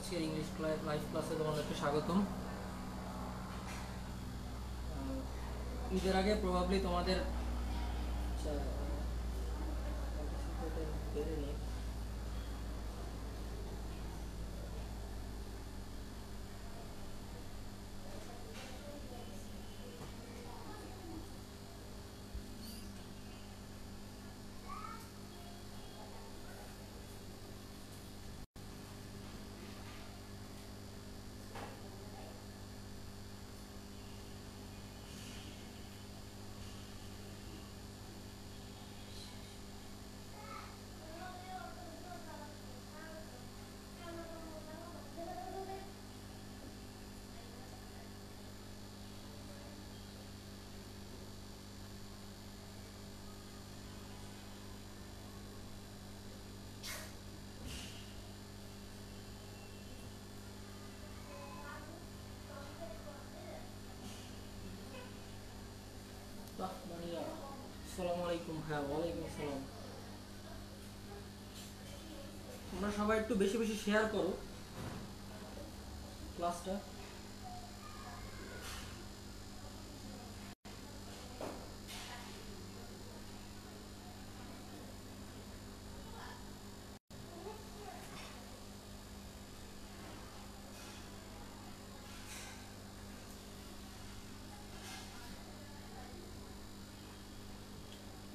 আজকের English live ক্লাসে তোমাদেরকে স্বাগতম। ঈদের আগে প্রবাবলি তোমাদের আসসালামু আলাইকুম। হ্যাঁ, ওয়ালাইকুম আসসালাম। তোমরা সবাই একটু বেশি বেশি শেয়ার করো ক্লাসটা।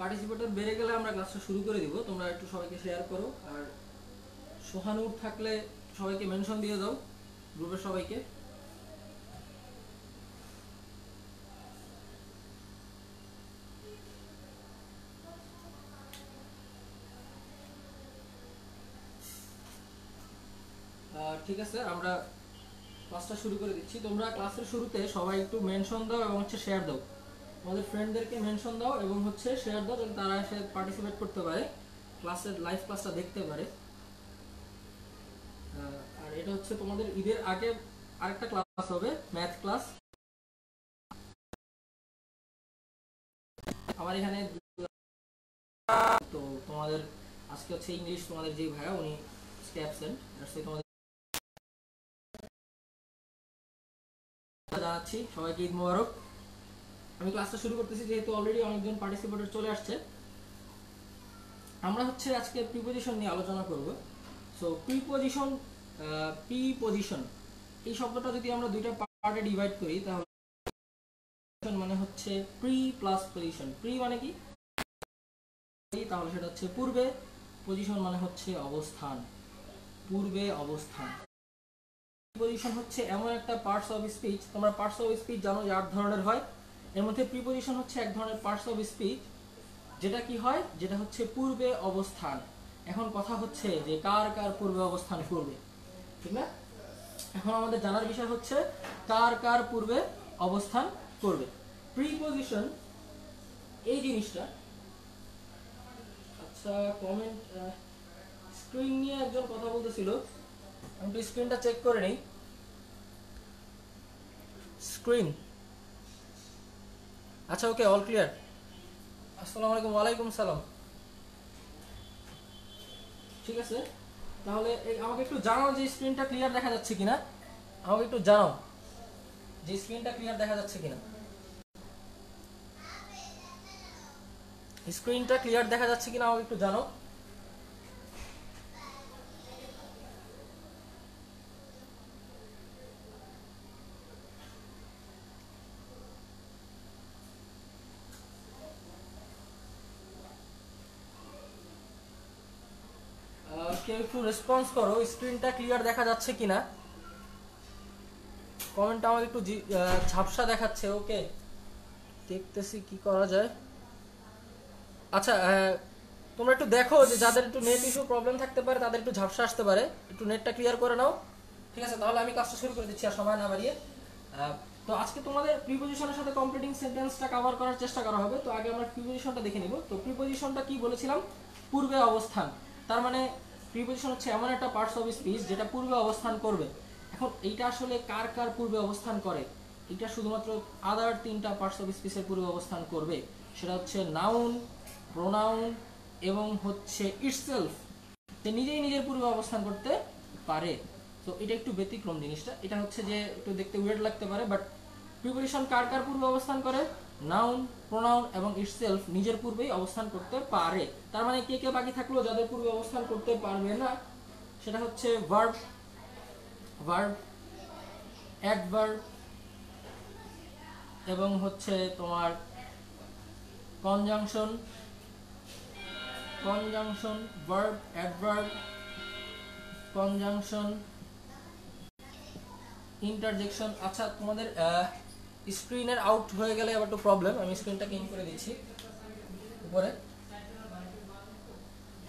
পার্টিসিপেটর বেড়ে গেলে আমরা ক্লাসটা শুরু করে দিব। তোমরা একটু সবাইকে শেয়ার করো, আর সোহানুর থাকলে সবাইকে মেনশন দিয়ে দাও, গ্রুপের সবাইকে। ঠিক আছে, আমরা ক্লাসটা শুরু করে দিচ্ছি। তোমরা ক্লাসের শুরুতে সবাই একটু মেনশন দাও এবং হচ্ছে শেয়ার দাও, তোমাদের ফ্রেন্ডদেরকে মেনশন দাও এবং হচ্ছে শেয়ার দাও, যাতে তারা এসে পার্টিসিপেট করতে পারে, ক্লাসের লাইভ ক্লাসটা দেখতে পারে। আর এটা হচ্ছে তোমাদের ঈদের আগে আরেকটা ক্লাস হবে, ম্যাথ ক্লাস। আমার এখানে তো তোমাদের আজকে হচ্ছে ইংলিশ, তোমাদের যে ভাইয়া উনি আজকে অ্যাবসেন্ট, তোমাদের জানাচ্ছি সবাইকে ঈদ মোবারক। আমি ক্লাসটা শুরু করতেছি, যেহেতু অলরেডি অনেকজন পার্টিসিপেটর চলে আসছে। আমরা হচ্ছে আজকে প্রিপোজিশন নিয়ে আলোচনা করব। সো প্রিপোজিশন, প্রিপোজিশন এই শব্দটা যদি আমরা দুইটা পার্টে ডিভাইড করি, তাহলে মানে হচ্ছে প্রি প্লাস পজিশন। প্রি মানে কি? তাহলে সেটা হচ্ছে পূর্বে, পজিশন মানে হচ্ছে অবস্থান, পূর্বে অবস্থান। প্রিপোজিশন হচ্ছে এমন একটা পার্টস অফ স্পিচ, তোমরা পার্টস অফ স্পিচ জানো যে 8 ধরনের হয়। এর মধ্যে প্রিপোজিশন হচ্ছে এক ধরনের পার্টস অফ স্পিচ, যেটা কি হয়, যেটা হচ্ছে পূর্বে অবস্থান। এখন কথা হচ্ছে যে কার কার পূর্বে অবস্থান করবে, ঠিক না? এখন আমাদের জানার বিষয় হচ্ছে কার কার পূর্বে অবস্থান করবে। প্রিপোজিশন এই জিনিসটা, আচ্ছা কমেন্ট স্ক্রিন নিয়ে একজন কথা বলতেছিল, আমি একটু স্ক্রিনটা চেক করে নেই। স্ক্রিন, আচ্ছা ওকে, অল ক্লিয়ার। আসসালামু আলাইকুম। ওয়ালাইকুম সালাম। ঠিক আছে, তাহলে আমাকে একটু জানাও যে স্ক্রিনটা ক্লিয়ার দেখা যাচ্ছে কিনা। আমাকে একটু জানাও যে স্ক্রিনটা ক্লিয়ার দেখা যাচ্ছে কিনা। স্ক্রিনটা ক্লিয়ার দেখা যাচ্ছে কিনা আমাকে একটু জানাও। কেউ একটু রেসপন্স করো, স্ক্রিনটা ক্লিয়ার দেখা যাচ্ছে কিনা। কমেন্টটা আমাকে একটু ঝাপসা দেখাচ্ছে। ওকে, দেখতেছি কি করা যায়। আচ্ছা, তোমরা একটু দেখো যে যাদের একটু নেট ইস্যু প্রবলেম থাকতে পারে, তাদের একটু ঝাপসা আসতে পারে, একটু নেটটা ক্লিয়ার করে নাও। ঠিক আছে, তাহলে আমি কাজটা শুরু করে দিচ্ছি আর সময় না বাড়িয়ে। তো আজকে তোমাদের প্রিপোজিশনের সাথে কমপ্লিটিং সেন্টেন্সটা কভার করার চেষ্টা করা হবে। তো আগে আমরা প্রিপোজিশনটা দেখে নিব। তো প্রিপোজিশনটা কি বলেছিলাম? পূর্বে অবস্থান। তার মানে প্রিপোজিশন হচ্ছে এমন একটা পার্টস অফ স্পিচ যেটা পূর্বে অবস্থান করবে। এখন এইটা আসলে কার কার পূর্বে অবস্থান করে? এটা শুধুমাত্র আদার 3টা পার্টস অফ স্পিচের পূর্বে অবস্থান করবে। সেটা হচ্ছে নাউন, প্রোনাউন এবং হচ্ছে ইটসেলফ। সে নিজেই নিজের পূর্বে অবস্থান করতে পারে। সো এটা একটু ব্যতিক্রম জিনিসটা, এটা হচ্ছে যে একটু দেখতে উইয়ার্ড লাগতে পারে, বাট প্রিপজিশন কার কার পূর্বে অবস্থান করে? নাউন, প্রোনাউন এবং ইটসেলফ নিজের পূর্বেই অবস্থান করতে পারে। তার মানে কে কে বাকি থাকলো যাদের পূর্বে অবস্থান করতে পারবে না? সেটা হচ্ছে ভার্ব, ভার্ব, অ্যাডভার্ব এবং হচ্ছে তোমার conjunction, conjunction, verb, adverb, conjunction, interjection. আচ্ছা, তোমাদের স্ক্রিনের আউট হয়ে গেলে আবার একটু প্রবলেম, আমি স্ক্রিনটাকে ইন করে দিচ্ছি উপরে,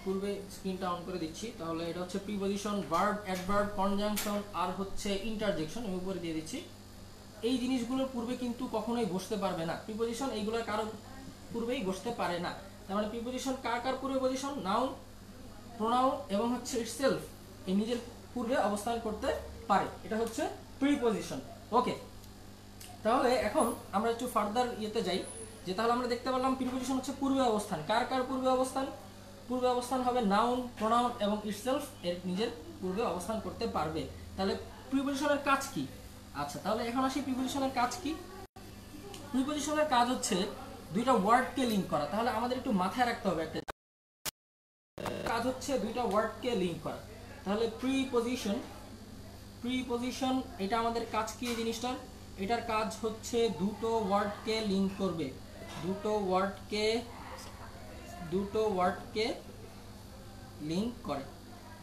পূর্বে স্ক্রিনটা অন করে দিচ্ছি। তাহলে এটা হচ্ছে প্রিপজিশন, ভার্ব, অ্যাডভার্ব, কনজাংশন আর হচ্ছে ইন্টারজেকশন, আমি উপরে দিয়ে দিচ্ছি। এই জিনিসগুলোর পূর্বে কিন্তু কখনোই বসতে পারবে না প্রিপজিশন, এইগুলোর কারো পূর্বেই বসতে পারে না। তার মানে প্রিপজিশন কার কার পূর্বে পজিশন? নাউন, প্রোনাউন এবং হচ্ছে ইটসেলফ এই নিজের পূর্বে অবস্থান করতে পারে, এটা হচ্ছে প্রিপজিশন। ওকে, তাহলে এখন আমরা একটু ফার্দার ইয়েতে যাই, যে তাহলে আমরা দেখতে পেলাম প্রিপজিশন হচ্ছে পূর্বে অবস্থান। কার কার পূর্বে অবস্থান? পূর্বে অবস্থান হবে নাউন, প্রোনাউন এবং ইটসেলফ এর নিজের পূর্বে অবস্থান করতে পারবে। তাহলে প্রিপজিশনের কাজ কি? আচ্ছা, তাহলে এখন আসি প্রিপজিশনের কাজ কি। প্রিপজিশনের কাজ হচ্ছে দুইটা ওয়ার্ডকে লিংক করা। তাহলে আমাদের একটু মাথায় রাখতে হবে একটা কাজ হচ্ছে দুইটা ওয়ার্ডকে লিংক করা। তাহলে প্রিপজিশন, প্রিপজিশন এটা আমাদের কাজ কি? এই জিনিসটার এটার কাজ হচ্ছে দুটো ওয়ার্ডকে লিংক করবে, দুটো ওয়ার্ডকে লিংক করে।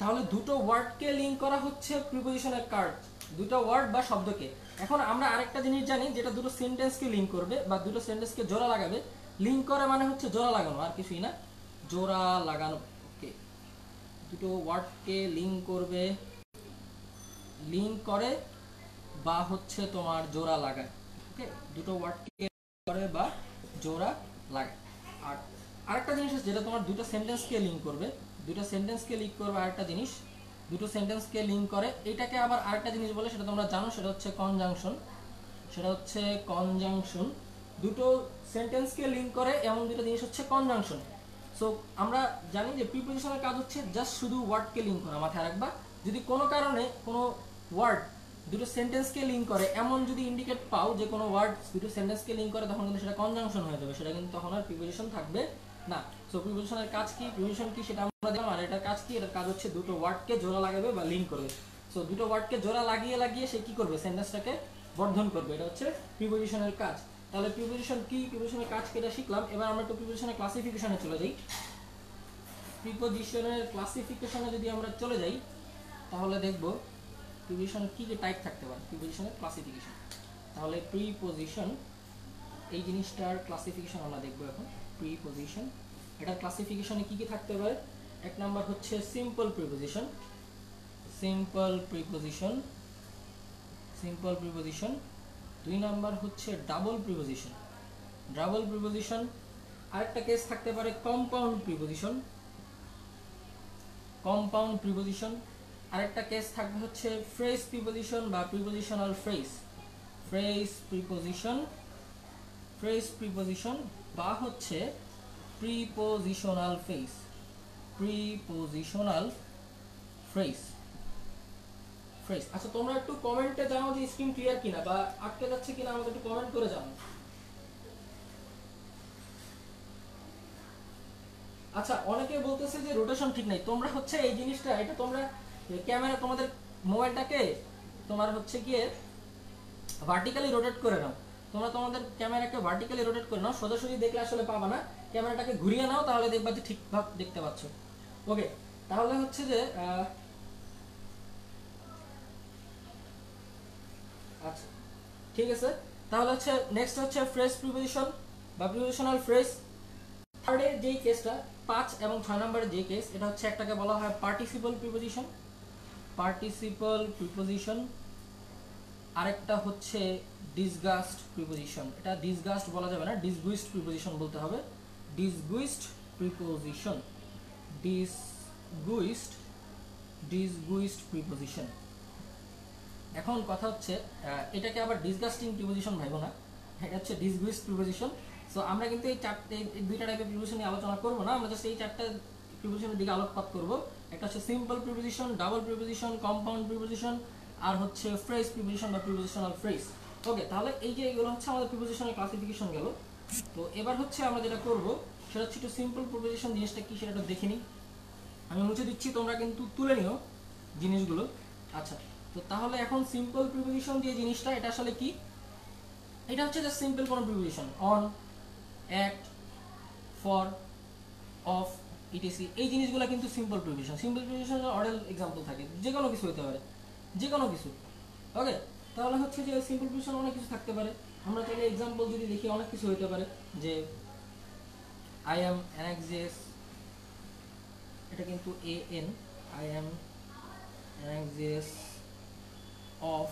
তাহলে দুটো ওয়ার্ডকে লিংক করা হচ্ছে প্রিপজিশনের কাজ, দুটো ওয়ার্ড বা শব্দকে। এখন আমরা আরেকটা জিনিস জানি, যেটা দুটো সেন্টেন্সকে লিংক করবে বা দুটো সেন্টেন্সকে জোড়া লাগাবে। লিংক করে মানে হচ্ছে জোড়া লাগানো, আর কিছুই না, জোড়া লাগানো। ওকে, দুটো ওয়ার্ডকে লিংক করবে, লিংক করে বা হচ্ছে তোমার জোড়া লাগায়। ওকে, দুটো ওয়ার্ডকে করে বা জোড়া লাগায়। আর আরেকটা জিনিস আছে যেটা তোমার দুটো সেন্টেন্সকে লিংক করবে, দুটো সেন্টেন্সকে লিংক করবে। আরেকটা জিনিস দুটো সেন্টেন্সকে লিংক করে, এটাকে আবার আরেকটা জিনিস বলে, সেটা তোমরা জানো, সেটা হচ্ছে কনজাংশন, সেটা হচ্ছে কনজাংশন। দুটো সেন্টেন্সকে লিংক করে এমন দুটো জিনিস হচ্ছে কনজাংশন। সো আমরা জানি যে প্রিপজিশনের কাজ হচ্ছে জাস্ট শুধু ওয়ার্ডকে লিংক করা। মাথায় রাখবা, যদি কোনো কারণে কোনো ওয়ার্ড দুটো সেন্টেন্সকে লিংক করে এমন যদি ইন্ডিকেট পাও যে কোনো ওয়ার্ড দুটো সেন্টেন্সকে লিংক করে, তখন কিন্তু সেটা কনজাংশন হয়ে যাবে, সেটা কিন্তু তখন আর প্রিপজিশন থাকবে না। সো প্রিপজিশনের কাজ কি, প্রিপজিশন কি সেটা আমরা দেখলাম। আর এটার কাজ কি? এটার কাজ হচ্ছে দুটো ওয়ার্ডকে জোড়া লাগাবে বা লিংক করবে। সো দুটো ওয়ার্ডকে জোড়া লাগিয়ে লাগিয়ে সে কি করবে? সেন্টেন্সটাকে বর্ধন করবে। এটা হচ্ছে প্রিপজিশনের কাজ। তাহলে প্রিপজিশন কি, প্রিপজিশনের কাজ কি, এটা শিখলাম। এবার আমরা একটু প্রিপজিশনের ক্লাসিফিকেশনে চলে যাই। প্রিপজিশনের ক্লাসিফিকেশনে যদি আমরা চলে যাই, তাহলে দেখব প্রিপজিশন কি কি টাইপ থাকতে পারে, প্রিপজিশনের ক্লাসিফিকেশন। তাহলে প্রিপজিশন এই জিনিসটার ক্লাসিফিকেশন আমরা দেখব এখন। প্রিপজিশন এটার ক্লাসিফিকেশনে কি কি থাকতে পারে? এক নাম্বার হচ্ছে simple preposition, simple preposition, simple preposition. দুই নাম্বার হচ্ছে ডাবল প্রিপজিশন, ডাবল প্রিপজিশন। আরেকটা কেস থাকতে পারে কম্পাউন্ড প্রিপজিশন, কম্পাউন্ড প্রিপজিশন। আরেকটা কেস থাকবে হচ্ছে ফ্রেজ প্রিপজিশন বা prepositional phrase, phrase preposition, phrase preposition বা হচ্ছে prepositional phrase, prepositional phrase, phrase. আচ্ছা, তোমরা একটু কমেন্টে জানাও যে স্ক্রিন ক্লিয়ার কিনা বা আটকে যাচ্ছে কিনা, আমাকে একটু কমেন্ট করে জানাও। আচ্ছা, অনেকে বলতেছে যে রোটেশন ঠিক নাই। তোমরা হচ্ছে এই জিনিসটা, এটা তোমরা ক্যামেরা, তোমাদের মোবাইলটাকে তোমার হচ্ছে গিয়ে ভার্টিক্যালি রোটেট করে নাও। তোমরা তোমাদের ক্যামেরাকে ভার্টিক্যালি রোটেট করে নাও, সোজাসুজি দেখলে আসলে পাবা না। ক্যামেরাটাকে ঘুরিয়ে নাও, তাহলে দেখবা যে ঠিকভাবে দেখতে পাচ্ছ। ওকে, তাহলে হচ্ছে যে আচ্ছা, ঠিক আছে। তাহলে হচ্ছে নেক্সট হচ্ছে ফ্রেজ প্রিপজিশন বা প্রিপজিশনাল ফ্রেজ। থার্ডের যেই কেসটা 5 এবং 6 নম্বরের যে কেস, এটা হচ্ছে একটাকে বলা হয় পার্টিসিপল প্রিপজিশন, পার্টিসিপল প্রিপজিশন। আরেকটা হচ্ছে ডিসগাস্ট প্রিপজিশন। এটা ডিসগাস্ট বলা যাবে না, ডিসগুইস্ট প্রিপজিশন বলতে হবে, ডিসগুইস্ট প্রিপজিশন, ডিসগুইস্ট, ডিসগুইস্ট প্রিপজিশন। এখন কথা হচ্ছে এটাকে আবার ডিসগাস্টিং প্রিপজিশন ভাইবো না, এটা হচ্ছে ডিসগুইস্ট প্রিপজিশন। সো আমরা কিন্তু এই চারটে, এই দুইটা টাইপের প্রিপজিশন নিয়ে আলোচনা করবো না, আমরা জাস্ট এই চারটা প্রিপোজিশনের দিকে আলোকপাত করব। একটা হচ্ছে simple preposition, double preposition, compound preposition, আর হচ্ছে ফ্রেজ প্রিপোজিশন বা প্রিপোজিশনাল ফ্রেজ। ওকে, তাহলে এই যে এগুলো হচ্ছে আমাদের প্রিপোজিশনের ক্লাসিফিকেশন গেল। তো এবার হচ্ছে আমরা যেটা করব সেটা হচ্ছে একটু সিম্পল প্রিপোজিশন জিনিসটা কি সেটা দেখে নিই। আমি মুছে দিচ্ছি, তোমরা কিন্তু তুলে নিও জিনিসগুলো। আচ্ছা, তো তাহলে এখন সিম্পল প্রিপোজিশন যে জিনিসটা এটা আসলে কি? এটা হচ্ছে জাস্ট সিম্পল কোনো preposition, on, at, for, of, etc, এই জিনিসগুলো কিন্তু সিম্পল প্রিপোজিশন। সিম্পল প্রিপোজিশনের অর্ডার এক্সাম্পল থাকে, যে কোনো কিছু হতে পারে, যে কোনো কিছু। ওকে, তাহলে হচ্ছে যে সিম্পল প্রিপোজিশন অনেক কিছু থাকতে পারে। আমরা চাইলে এক্সাম্পল যদি দেখি অনেক কিছু হতে পারে, যে আই অ্যাম অ্যানাক্সিয়াস, এটা কিন্তু A N, I am anxious of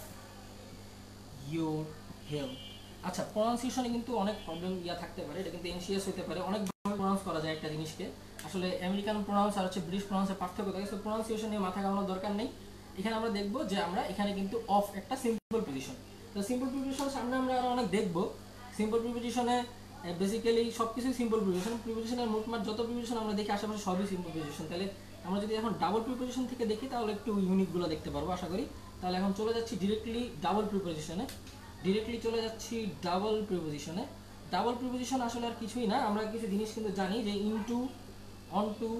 your health. আচ্ছা, প্রনাউন্সিয়েশনে কিন্তু অনেক প্রবলেম থাকতে পারে, এটা কিন্তু এনসিএস হতে পারে, অনেকভাবে প্রনাউন্স করা যায় একটা জিনিসকে। আসলে আমেরিকান প্রনাউন্স আর হচ্ছে ব্রিটিশ প্রনাউন্সের পার্থক্য থাকে, সো প্রনাউন্সিয়েশন নিয়ে মাথা ঘামানোর দরকার নেই। এখানে আমরা দেখব যে আমরা এখানে কিন্তু অফ একটা সিম্পল প্রিপোজিশন। তো সিম্পল প্রিপোজিশন সামনে আমরা আরো অনেক দেখব। সিম্পল প্রিপোজিশনে বেসিক্যালি সবকিছুই সিম্পল প্রিপোজিশন। প্রিপোজিশনের মোটমাট যত প্রিপোজিশন আমরা দেখি আশেপাশে সবই সিম্পল প্রিপোজিশন। তাহলে আমরা যদি এখন ডাবল প্রিপোজিশন থেকে দেখি তাহলে একটু ইউনিকগুলো দেখতে পারবো আশা করি। তাহলে এখন চলে যাচ্ছি ডিরেক্টলি ডাবল প্রিপোজিশনে। ডাবল প্রিপোজিশন আসলে আর কিছুই না, আমরা কিছু জিনিস কিন্তু জানি, যে ইনটু, অনটু,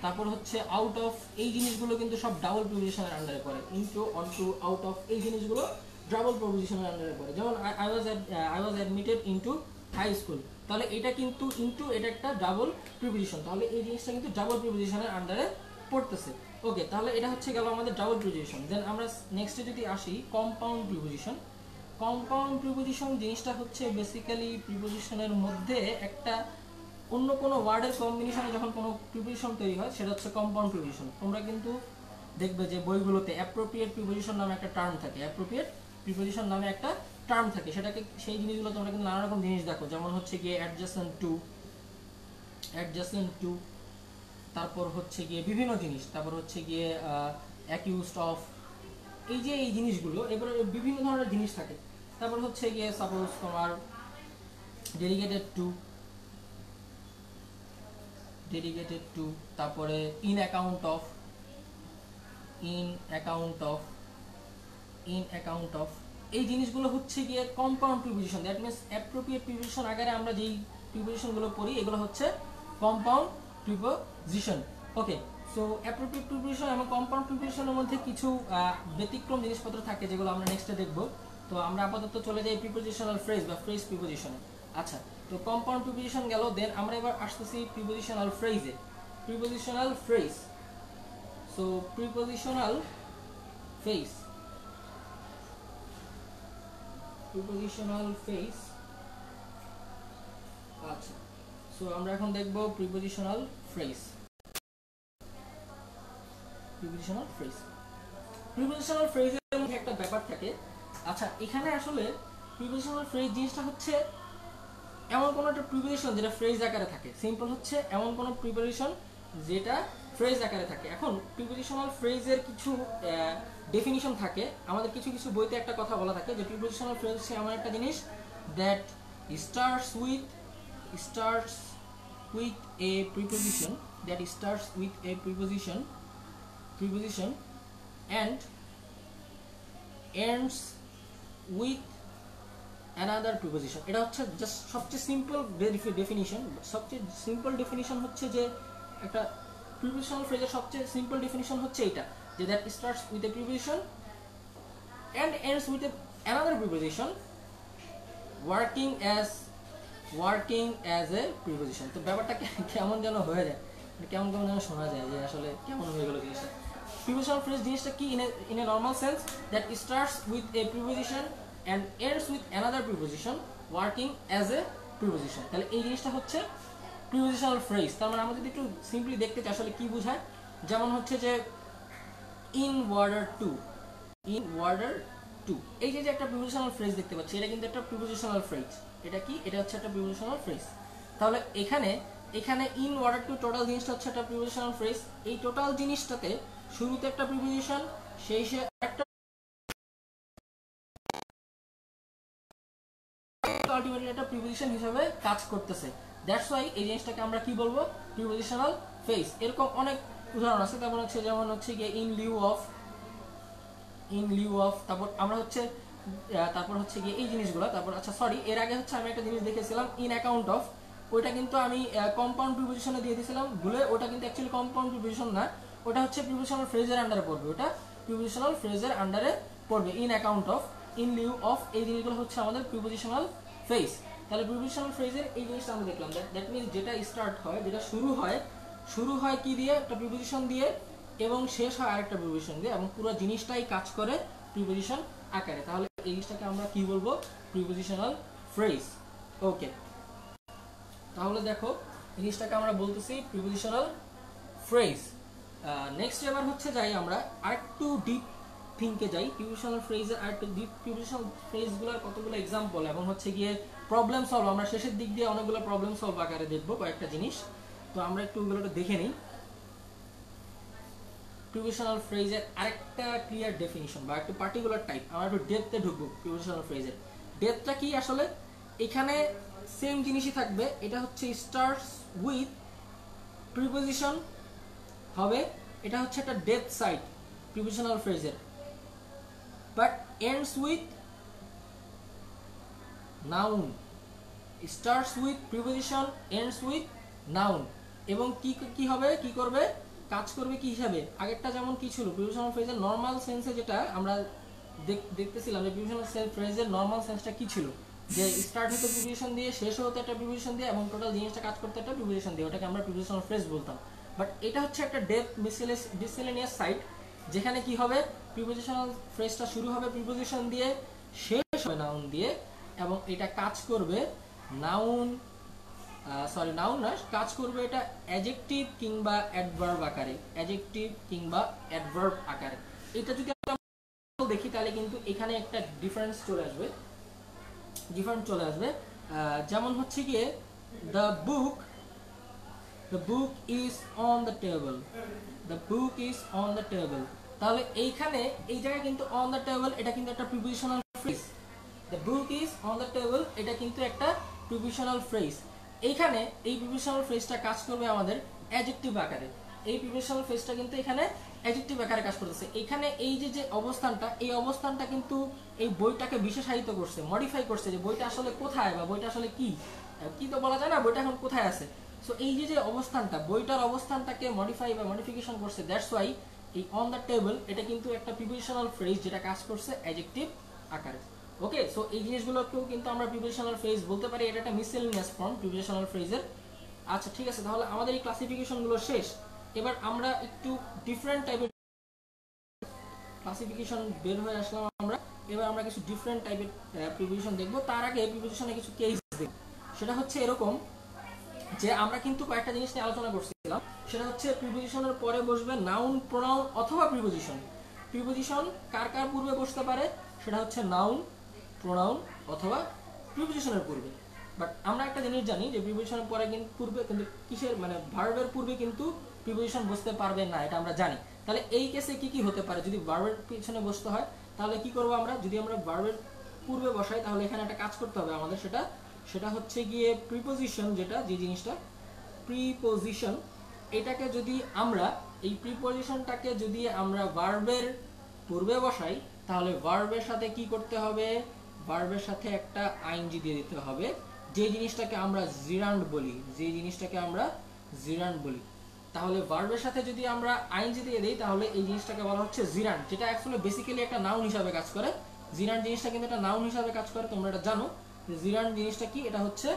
তারপর হচ্ছে আউট অফ, এই জিনিসগুলো কিন্তু সব ডাবল প্রিপোজিশনের আন্ডারে পড়ে। ইনটু, অনটু, আউট অফ, এই জিনিসগুলো ডাবল প্রিপোজিশনের আন্ডারে পড়ে। যেমন I was admitted into high school, তাহলে এটা কিন্তু ইনটু, এটা একটা ডাবল প্রিপোজিশন, তাহলে এই জিনিসটা কিন্তু ডাবল প্রিপোজিশনের আন্ডারে পড়তেছে। ওকে, তাহলে এটা হচ্ছে গেল আমাদের ডাবল প্রিপোজিশন। দেন আমরা নেক্সটে যদি আসি কম্পাউন্ড প্রিপোজিশন। কম্পাউন্ড প্রিপোজিশন জিনিসটা হচ্ছে বেসিক্যালি প্রিপোজিশনের মধ্যে একটা অন্য কোনো ওয়ার্ডের কম্বিনেশনে যখন কোনো প্রিপোজিশন তৈরি হয় সেটা হচ্ছে কম্পাউন্ড প্রিপোজিশন। তোমরা কিন্তু দেখবে যে বইগুলোতে অ্যাপ্রোপ্রিয়েট প্রিপোজিশন নামে একটা টার্ম থাকে, অ্যাপ্রোপ্রিয়েট প্রিপোজিশন নামে একটা টার্ম থাকে, সেটাকে সেই জিনিসগুলো তোমরা কিন্তু নানা রকম জিনিস দেখো, যেমন হচ্ছে গিয়ে অ্যাডজাসেন্ট টু, তারপর হচ্ছে গিয়ে বিভিন্ন জিনিস, তারপর হচ্ছে গিয়ে অ্যাকিউজড অফ, এই যে এই জিনিসগুলো, এবার বিভিন্ন ধরনের জিনিস থাকে। তারপর হচ্ছে গিয়ে সাপোজ তোমার ডেডিকেটেড টু, তারপরে ইন অ্যাকাউন্ট অফ, এই জিনিসগুলো হচ্ছে গিয়ে compound preposition. That means appropriate preposition আকারে আমরা যেই প্রিপোজিশনগুলো পড়ি এগুলো হচ্ছে কম্পাউন্ড প্রিপোজিশন। ওকে, সো অ্যাপ্রোপ্রিয়েট প্রিপোজিশন এবং কম্পাউন্ড প্রিপোজিশনের মধ্যে কিছু ব্যতিক্রম জিনিসপত্র থাকে যেগুলো আমরা নেক্সটে দেখব। তো আমরা আপাতত চলে যাই প্রিপোজিশনাল ফ্রেজ বা ফ্রেজ প্রিপোজিশনে। আচ্ছা, তো কম্পাউন্ড প্রিপোজিশন গেল, দেন আমরা এবার আসতেছি প্রিপোজিশনাল ফ্রেজে। Prepositional phrase, so prepositional phrase, আচ্ছা, সো আমরা এখন দেখব প্রিপোজিশনাল ফ্রেজ। প্রিপোজিশনাল ফ্রেজের মধ্যে একটা ব্যাপার থাকে। আচ্ছা, এখানে আসলে প্রিপোজিশনাল ফ্রেজ জিনিসটা হচ্ছে এমন কোনো একটা প্রিপোজিশন যেটা ফ্রেজ আকারে থাকে। সিম্পল হচ্ছে এমন কোনো প্রিপোজিশন যেটা ফ্রেজ আকারে থাকে। এখন প্রিপোজিশনাল ফ্রেজের কিছু ডেফিনিশন থাকে, আমাদের কিছু কিছু বইতে একটা কথা বলা থাকে যে প্রিপোজিশনাল ফ্রেজ হচ্ছে এমন একটা জিনিস that starts with a preposition, and ends with another preposition. এটা হচ্ছে জাস্ট সবচেয়ে সিম্পল ডেফিনিশন হচ্ছে যে একটা প্রিপোজিশনাল ফ্রেজের সবচেয়ে সিম্পল ডেফিনিশন হচ্ছে এটা, যে that starts with a preposition and ends with another preposition working as a preposition. তো ব্যাপারটা কেমন যেন হয়ে যায়, কেমন যেন শোনা যায় যে আসলে কেমন হয়ে গেল জিনিসটা। Prepositional phrase জিনিসটা কি in a normal sense that starts with a preposition and ends with another preposition working as a preposition. তাহলে এই জিনিসটা হচ্ছে prepositional phrase। তার মানে আমরা যদি একটু সিম্পলি দেখতে চাই আসলে কি বোঝায়, যেমন হচ্ছে যে in order to, এই যে একটা prepositional phrase দেখতে পাচ্ছি, এটা কিন্তু একটা prepositional phrase। এটা কি? এটা হচ্ছে একটা prepositional phrase। তাহলে এখানে in order to টোটাল জিনিসটা হচ্ছে একটা prepositional phrase। এই টোটাল জিনিসটাতে শুরুতে একটা প্রিপোজিশন, শেষে একটা, আলটিমেটলি একটা প্রিপোজিশন হিসেবে কাজ করতেছে। দ্যাটস ওয়াই এই জিনিসটাকে আমরা কি বলবো? প্রিপোজিশনাল ফেস, এরকম অনেক উদাহরণ আছে। তেমন হচ্ছে যেমন হচ্ছে গিয়ে ইন লিউ অফ, তারপর আমরা হচ্ছে তারপর হচ্ছে গিয়ে এই জিনিসগুলো। তারপর আচ্ছা সরি, এর আগে হচ্ছে আমি একটা জিনিস দেখেছিলাম ইন অ্যাকাউন্ট অফ, ওইটা কিন্তু আমি কম্পাউন্ড প্রিপোজিশনে দিয়ে দিয়েছিলাম ভুলে, ওটা কিন্তু অ্যাকচুয়ালি কম্পাউন্ড প্রিপোজিশন না, ওটা হচ্ছে প্রিপোজিশনাল ফ্রেজের আন্ডারে পড়বে, ওটা প্রিপোজিশনাল ফ্রেজের আন্ডারে পড়বে। In account of, in Liu of, এই জিনিসগুলো হচ্ছে আমাদের প্রিপোজিশনাল ফ্রেজ। তাহলে প্রিপোজিশনাল ফ্রেজের এই জিনিসটা আমরা দেখলাম, দ্যাট মিনস যেটা স্টার্ট হয়, যেটা শুরু হয় কি দিয়ে, একটা প্রিপোজিশন দিয়ে, এবং শেষ হয় আরেকটা প্রিপোজিশন দিয়ে, এবং পুরো জিনিসটাই কাজ করে প্রিপোজিশন আকারে। তাহলে এই জিনিসটাকে আমরা কি বলবো? Prepositional phrase. ওকে, তাহলে দেখো এই জিনিসটাকে আমরা বলতেছি প্রিপোজিশনাল ফ্রেজ। নেক্সট এবার হচ্ছে যাই আমরা আরেকটু ডিপ থিঙ্কে যাই, প্রিপোজিশনাল ফ্রেজের আরেকটু ডিপ, প্রিপোজিশনাল ফ্রেজগুলোর কতগুলো এক্সাম্পল এবং হচ্ছে গিয়ে প্রবলেম সলভ, আমরা শেষের দিক দিয়ে অনেকগুলো প্রবলেম সলভ আকারে দেখবো কয়েকটা জিনিস। তো আমরা একটু ওগুলো দেখে নিই। প্রিপোজিশনাল ফ্রেজের আরেকটা ক্লিয়ার ডেফিনিশন বা একটা পার্টিকুলার টাইপ, আমরা একটু ডেপথে ঢুকবো। প্রিপোজিশনাল ফ্রেজের ডেপথটা কি আসলে? এখানে সেম জিনিসই থাকবে, এটা হচ্ছে স্টার্টস উইথ প্রিপোজিশন হবে, এটা হচ্ছে একটা ডেপথ সাইড প্রিপোজিশনাল ফ্রেজের, but ends with noun. Starts with preposition, ends with noun, এবং কি হবে, কি করবে, কাজ করবে কি হিসাবে? আগেরটা যেমন কি ছিল, প্রিপোজিশনাল ফ্রেজের নরমাল সেন্সে যেটা আমরা দেখতেছিলাম, যে প্রিপোজিশনাল ফ্রেজের নরমাল সেন্সটা কি ছিল, যে স্টার্ট হতো প্রিপোজিশন দিয়ে, শেষ হতো একটা প্রিপোজিশন দিয়ে, এবং টোটাল জিনিসটা কাজ করতে একটা প্রিপোজিশন দিয়ে, ওটাকে আমরা প্রিপোজিশনাল ফ্রেজ বলতাম। বাট এটা হচ্ছে একটা ডেপথ মিসেলেনিয়াস সাইড, যেখানে কি হবে, প্রিপোজিশনাল ফ্রেজটা শুরু হবে প্রিপোজিশন দিয়ে, শেষ হবে নাউন দিয়ে, এবং এটা কাজ করবে নাউন না, কাজ করবে এটা অ্যাডজেক্টিভ কিংবা অ্যাডভার্ব আকারে, অ্যাডজেক্টিভ কিংবা অ্যাডভার্ব আকারে। এটা যদি আমরা দেখি তাহলে কিন্তু এখানে একটা ডিফারেন্স চলে আসবে, যেমন হচ্ছে গিয়ে the book is on the table, তাহলে এইখানে এই জায়গায় কিন্তু অন দ্য টেবল এটা কিন্তু একটা prepositional phrase. The book is on the table এটা কিন্তু একটা প্রিপোজিশনাল ফ্রেজ। এইখানে এই প্রিপোজিশনাল ফ্রেজটা কাজ করবে আমাদের অ্যাডজেক্টিভ আকারে, এই প্রিপোজিশনাল ফ্রেজটা কিন্তু এখানে অ্যাডজেক্টিভ আকারে কাজ করতেছে। এখানে এই যে অবস্থানটা, এই অবস্থানটা কিন্তু এই বইটাকে বিশেষায়িত করছে, মডিফাই করছে, যে বইটা আসলে কোথায় বা বইটা আসলে কি তো বলা যায় না, বইটা এখন কোথায় আছে। সো এই যে অবস্থানটা, বইটার অবস্থানটাকে মডিফাই বা মডিফিকেশন করছে, দ্যাটস ওয়াই এই অন দ্য টেবল এটা কিন্তু একটা প্রিপোজিশনাল ফ্রেজ যেটা কাজ করছে অ্যাডজেক্টিভ আকারে। ওকে, সো এই জিনিসগুলোকেও কিন্তু আমরা প্রিপোজিশনাল ফ্রেজ বলতে পারি, এটা একটা মিসেলেনিয়াস ফর্ম প্রিপোজিশনাল ফ্রেজের। আচ্ছা ঠিক আছে, তাহলে আমাদের এই ক্লাসিফিকেশনগুলো শেষ। এবার আমরা একটু ডিফারেন্ট টাইপের ক্লাসিফিকেশন বের হয়ে আসলাম আমরা, এবার আমরা কিছু ডিফারেন্ট টাইপের প্রিপোজিশন দেখবো। তার আগে প্রিপোজিশনে কিছু কেস দেখব, সেটা হচ্ছে এরকম যে আমরা কিন্তু কয়েকটা জিনিস নিয়ে আলোচনা করছিলাম, সেটা হচ্ছে প্রিপোজিশনের পরে বসবে নাউন, প্রোনাউন অথবা প্রিপোজিশন। প্রিপোজিশন কার কার পূর্বে বসতে পারে, সেটা হচ্ছে নাউন, প্রোনাউন অথবা প্রিপোজিশনের পূর্বে। বাট আমরা একটা জিনিস জানি যে প্রিপোজিশনের পূর্বে কিন্তু কিসের, মানে ভার্বের পূর্বে কিন্তু প্রিপোজিশন বসতে পারবে না, এটা আমরা জানি। তাহলে এই কেসে কি হতে পারে, যদি ভার্বের পিছনে বসতে হয় তাহলে কি করব আমরা, যদি আমরা ভার্বের পূর্বে বসাই তাহলে এখানে একটা কাজ করতে হবে আমাদের, সেটা হচ্ছে গিয়ে প্রিপোজিশন, যেটা যে জিনিসটা প্রিপোজিশন, এটাকে যদি আমরা এই প্রিপোজিশনটাকে যদি আমরা ভার্বের পূর্বে বসাই তাহলে ভার্বের সাথে কি করতে হবে, ভার্বের সাথে একটা আইএনজি দিয়ে দিতে হবে, যে জিনিসটাকে আমরা জিরান্ড বলি, তাহলে ভার্বের সাথে যদি আমরা আইএনজি দিয়ে দেই তাহলে এই জিনিসটাকে বলা হচ্ছে জিরান্ড, যেটা অ্যাকচুয়ালি বেসিক্যালি একটা নাউন হিসাবে কাজ করে। জিরান্ড জিনিসটা কিন্তু একটা নাউন হিসাবে কাজ করে, তোমরা এটা জানো যে জিরান্ড জিনিসটা কি, এটা হচ্ছে